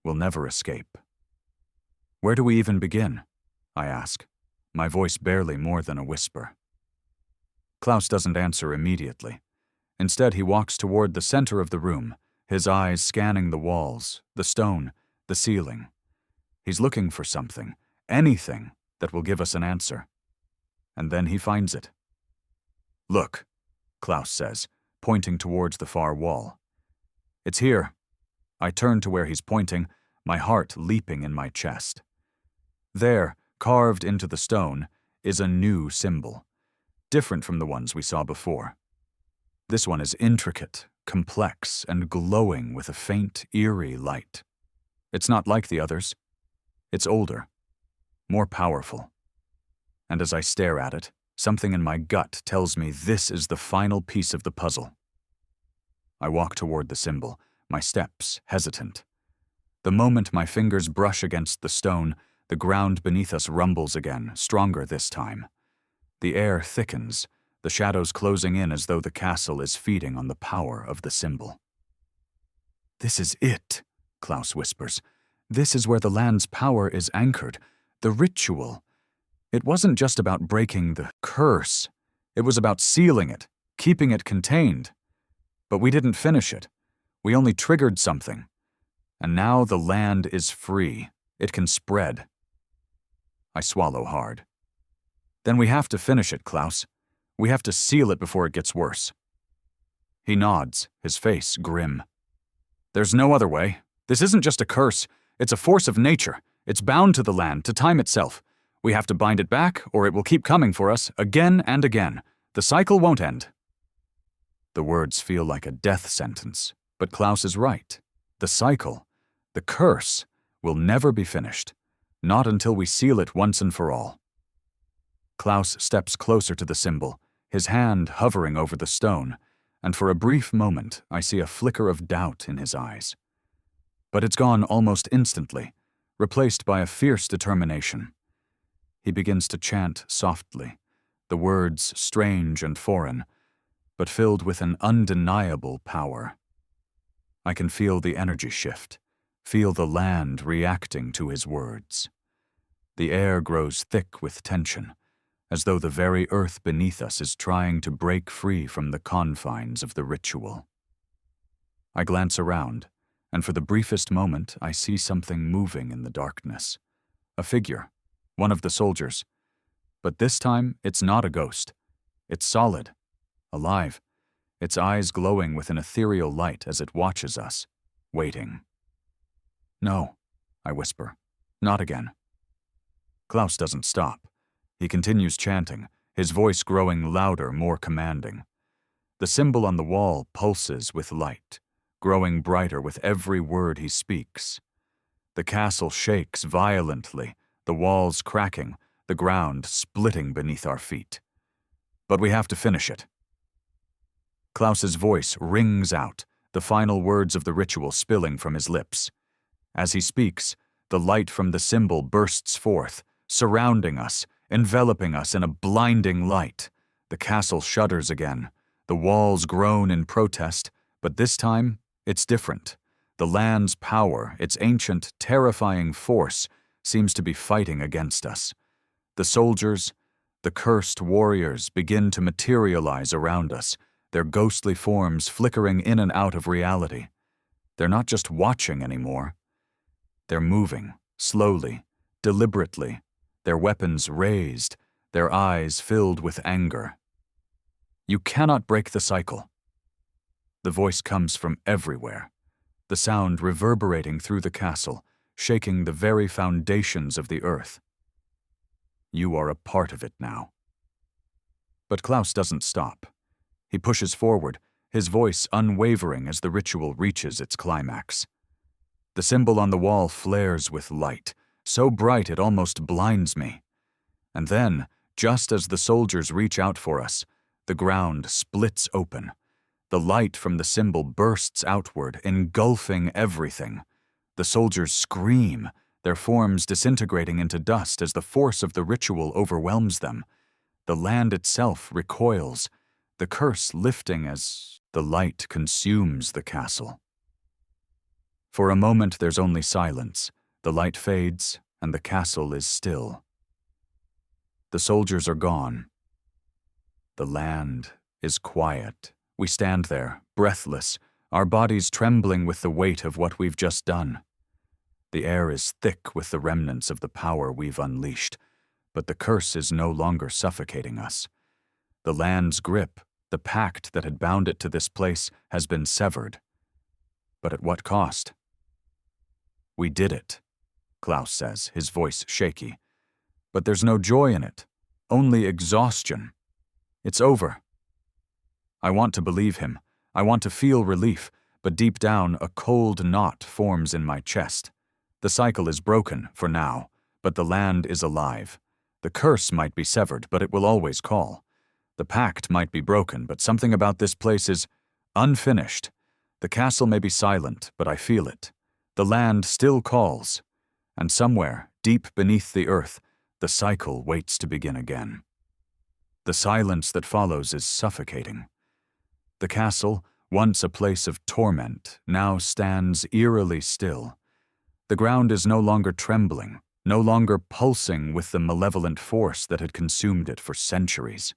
we'll never escape. Where do we even begin? I ask, my voice barely more than a whisper. Klaus doesn't answer immediately. Instead, he walks toward the center of the room, his eyes scanning the walls, the stone, the ceiling. He's looking for something, anything that will give us an answer. And then he finds it. Look, Klaus says, pointing towards the far wall. It's here. I turn to where he's pointing, my heart leaping in my chest. There, carved into the stone, is a new symbol, different from the ones we saw before. This one is intricate, complex, and glowing with a faint, eerie light. It's not like the others. It's older, more powerful. And as I stare at it, something in my gut tells me this is the final piece of the puzzle. I walk toward the symbol, my steps hesitant. The moment my fingers brush against the stone, the ground beneath us rumbles again, stronger this time. The air thickens, the shadows closing in as though the castle is feeding on the power of the symbol. This is it, Klaus whispers. This is where the land's power is anchored, the ritual. It wasn't just about breaking the curse. It was about sealing it, keeping it contained. But we didn't finish it. We only triggered something. And now the land is free. It can spread. I swallow hard. Then we have to finish it, Klaus. We have to seal it before it gets worse. He nods, his face grim. There's no other way. This isn't just a curse. It's a force of nature. It's bound to the land, to time itself. We have to bind it back, or it will keep coming for us, again and again. The cycle won't end. The words feel like a death sentence, but Klaus is right. The cycle, the curse, will never be finished. Not until we seal it once and for all. Klaus steps closer to the symbol, his hand hovering over the stone, and for a brief moment I see a flicker of doubt in his eyes. But it's gone almost instantly, replaced by a fierce determination. He begins to chant softly, the words strange and foreign, but filled with an undeniable power. I can feel the energy shift, feel the land reacting to his words. The air grows thick with tension, as though the very earth beneath us is trying to break free from the confines of the ritual. I glance around, and for the briefest moment I see something moving in the darkness. A figure, one of the soldiers. But this time it's not a ghost. It's solid, alive, its eyes glowing with an ethereal light as it watches us, waiting. No, I whisper, not again. Klaus doesn't stop. He continues chanting, his voice growing louder, more commanding. The symbol on the wall pulses with light, growing brighter with every word he speaks. The castle shakes violently, the walls cracking, the ground splitting beneath our feet. But we have to finish it. Klaus's voice rings out, the final words of the ritual spilling from his lips. As he speaks, the light from the symbol bursts forth, surrounding us, enveloping us in a blinding light. The castle shudders again. The walls groan in protest, but this time, it's different. The land's power, its ancient, terrifying force, seems to be fighting against us. The soldiers, the cursed warriors, begin to materialize around us, their ghostly forms flickering in and out of reality. They're not just watching anymore. They're moving, slowly, deliberately, their weapons raised, their eyes filled with anger. You cannot break the cycle. The voice comes from everywhere, the sound reverberating through the castle, shaking the very foundations of the earth. You are a part of it now. But Klaus doesn't stop. He pushes forward, his voice unwavering as the ritual reaches its climax. The symbol on the wall flares with light, so bright it almost blinds me. And then, just as the soldiers reach out for us, the ground splits open. The light from the symbol bursts outward, engulfing everything. The soldiers scream, their forms disintegrating into dust as the force of the ritual overwhelms them. The land itself recoils, the curse lifting as the light consumes the castle. For a moment there's only silence. The light fades, and the castle is still. The soldiers are gone. The land is quiet. We stand there, breathless, our bodies trembling with the weight of what we've just done. The air is thick with the remnants of the power we've unleashed, but the curse is no longer suffocating us. The land's grip, the pact that had bound it to this place, has been severed. But at what cost? We did it, Klaus says, his voice shaky. But there's no joy in it, only exhaustion. It's over. I want to believe him. I want to feel relief, but deep down a cold knot forms in my chest. The cycle is broken, for now, but the land is alive. The curse might be severed, but it will always call. The pact might be broken, but something about this place is unfinished. The castle may be silent, but I feel it. The land still calls. And somewhere, deep beneath the earth, the cycle waits to begin again. The silence that follows is suffocating. The castle, once a place of torment, now stands eerily still. The ground is no longer trembling, no longer pulsing with the malevolent force that had consumed it for centuries.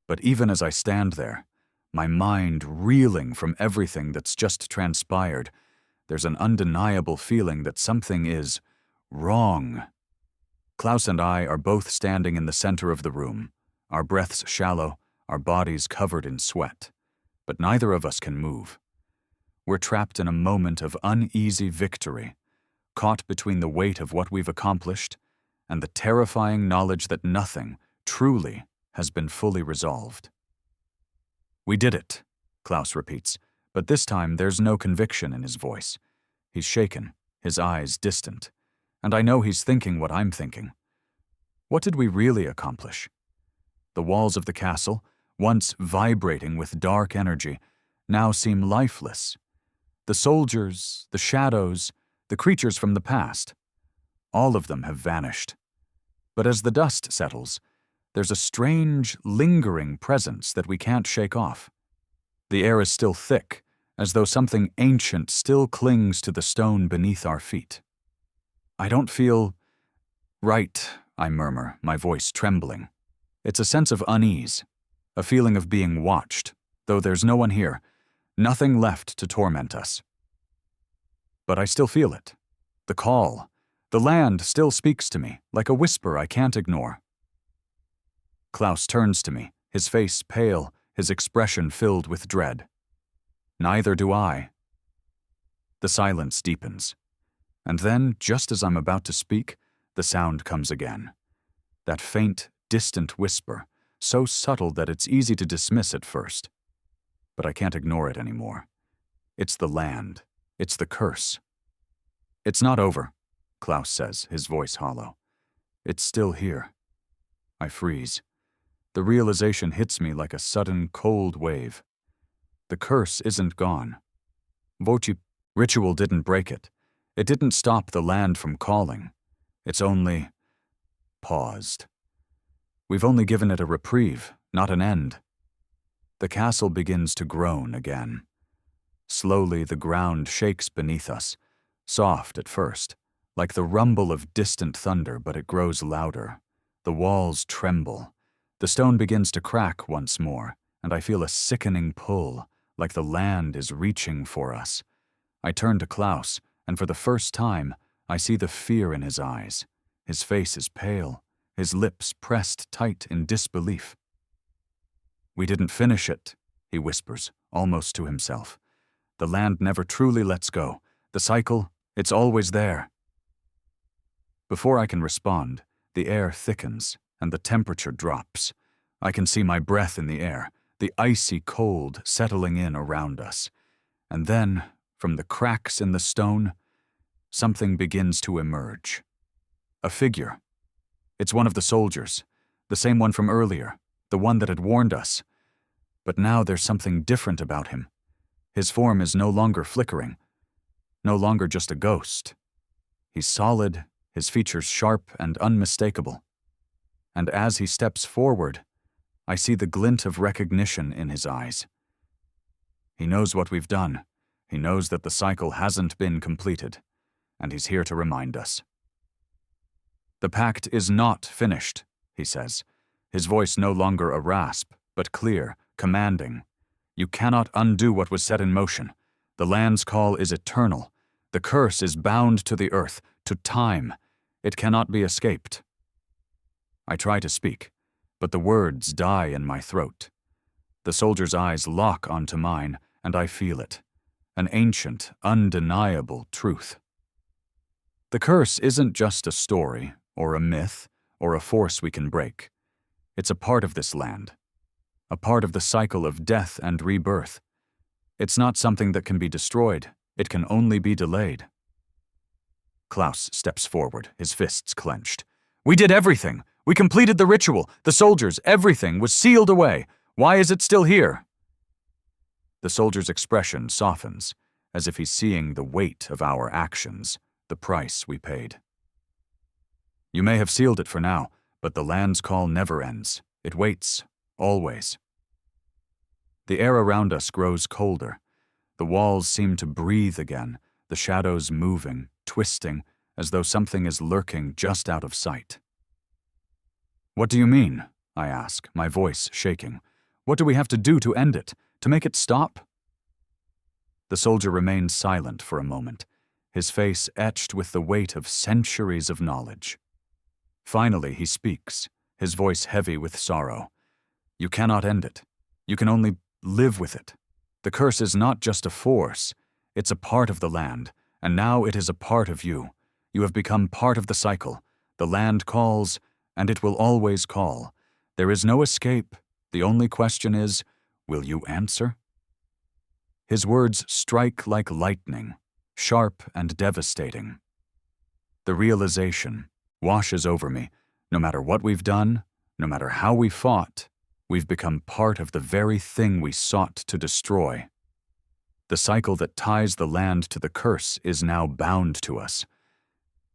But even as I stand there, my mind reeling from everything that's just transpired, there's an undeniable feeling that something is wrong. Klaus and I are both standing in the center of the room, our breaths shallow, our bodies covered in sweat. But neither of us can move. We're trapped in a moment of uneasy victory, caught between the weight of what we've accomplished and the terrifying knowledge that nothing, truly, has been fully resolved. We did it, Klaus repeats, but this time there's no conviction in his voice. He's shaken, his eyes distant, and I know he's thinking what I'm thinking. What did we really accomplish? The walls of the castle, once vibrating with dark energy, now seem lifeless. The soldiers, the shadows, the creatures from the past, all of them have vanished. But as the dust settles, there's a strange, lingering presence that we can't shake off. The air is still thick, as though something ancient still clings to the stone beneath our feet. I don't feel right, I murmur, my voice trembling. It's a sense of unease, a feeling of being watched, though there's no one here, nothing left to torment us. But I still feel it. The call. The land still speaks to me, like a whisper I can't ignore. Klaus turns to me, his face pale, his expression filled with dread. Neither do I. The silence deepens. And then, just as I'm about to speak, the sound comes again. That faint, distant whisper, so subtle that it's easy to dismiss at first. But I can't ignore it anymore. It's the land. It's the curse. It's not over, Klaus says, his voice hollow. It's still here. I freeze. The realization hits me like a sudden, cold wave. The curse isn't gone. Voci ritual didn't break it. It didn't stop the land from calling. It's only paused. We've only given it a reprieve, not an end. The castle begins to groan again. Slowly, the ground shakes beneath us, soft at first, like the rumble of distant thunder, but it grows louder. The walls tremble. The stone begins to crack once more, and I feel a sickening pull, like the land is reaching for us. I turn to Klaus, and for the first time, I see the fear in his eyes. His face is pale, his lips pressed tight in disbelief. "We didn't finish it," he whispers, almost to himself. "The land never truly lets go. The cycle, it's always there." Before I can respond, the air thickens and the temperature drops. I can see my breath in the air, the icy cold settling in around us. And then, from the cracks in the stone, something begins to emerge. A figure. It's one of the soldiers, the same one from earlier, the one that had warned us. But now there's something different about him. His form is no longer flickering, no longer just a ghost. He's solid, his features sharp and unmistakable. And as he steps forward, I see the glint of recognition in his eyes. He knows what we've done. He knows that the cycle hasn't been completed, and he's here to remind us. "The pact is not finished," he says, his voice no longer a rasp, but clear, commanding. "You cannot undo what was set in motion. The land's call is eternal. The curse is bound to the earth, to time. It cannot be escaped." I try to speak, but the words die in my throat. The soldier's eyes lock onto mine, and I feel it. An ancient, undeniable truth. The curse isn't just a story, or a myth, or a force we can break. It's a part of this land. A part of the cycle of death and rebirth. It's not something that can be destroyed. It can only be delayed. Klaus steps forward, his fists clenched. "We did everything. We completed the ritual. The soldiers, everything was sealed away. Why is it still here?" The soldier's expression softens, as if he's seeing the weight of our actions, the price we paid. "You may have sealed it for now, but the land's call never ends. It waits, always." The air around us grows colder. The walls seem to breathe again, the shadows moving, twisting, as though something is lurking just out of sight. "What do you mean?" I ask, my voice shaking. "What do we have to do to end it, to make it stop?" The soldier remains silent for a moment, his face etched with the weight of centuries of knowledge. Finally, he speaks, his voice heavy with sorrow. "You cannot end it. You can only live with it. The curse is not just a force. It's a part of the land, and now it is a part of you. You have become part of the cycle. The land calls, and it will always call. There is no escape. The only question is, will you answer?" His words strike like lightning, sharp and devastating. The realization washes over me. No matter what we've done, no matter how we fought, we've become part of the very thing we sought to destroy. The cycle that ties the land to the curse is now bound to us,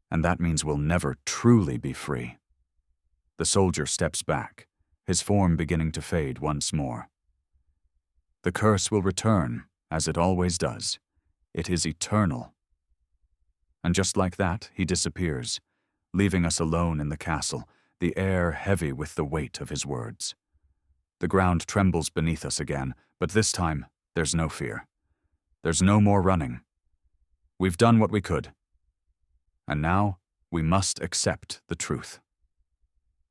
and that means we'll never truly be free. The soldier steps back, his form beginning to fade once more. "The curse will return, as it always does. It is eternal." And just like that, he disappears, leaving us alone in the castle, the air heavy with the weight of his words. The ground trembles beneath us again, but this time, there's no fear. There's no more running. We've done what we could. And now, we must accept the truth.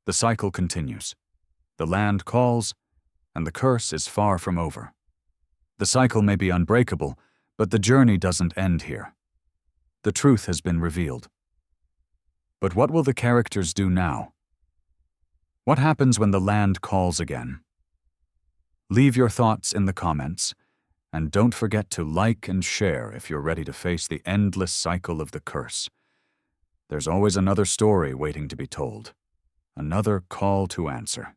The cycle continues. The land calls, and the curse is far from over. The cycle may be unbreakable, but the journey doesn't end here. The truth has been revealed. But what will the characters do now? What happens when the land calls again? Leave your thoughts in the comments, and don't forget to like and share if you're ready to face the endless cycle of the curse. There's always another story waiting to be told, another call to answer.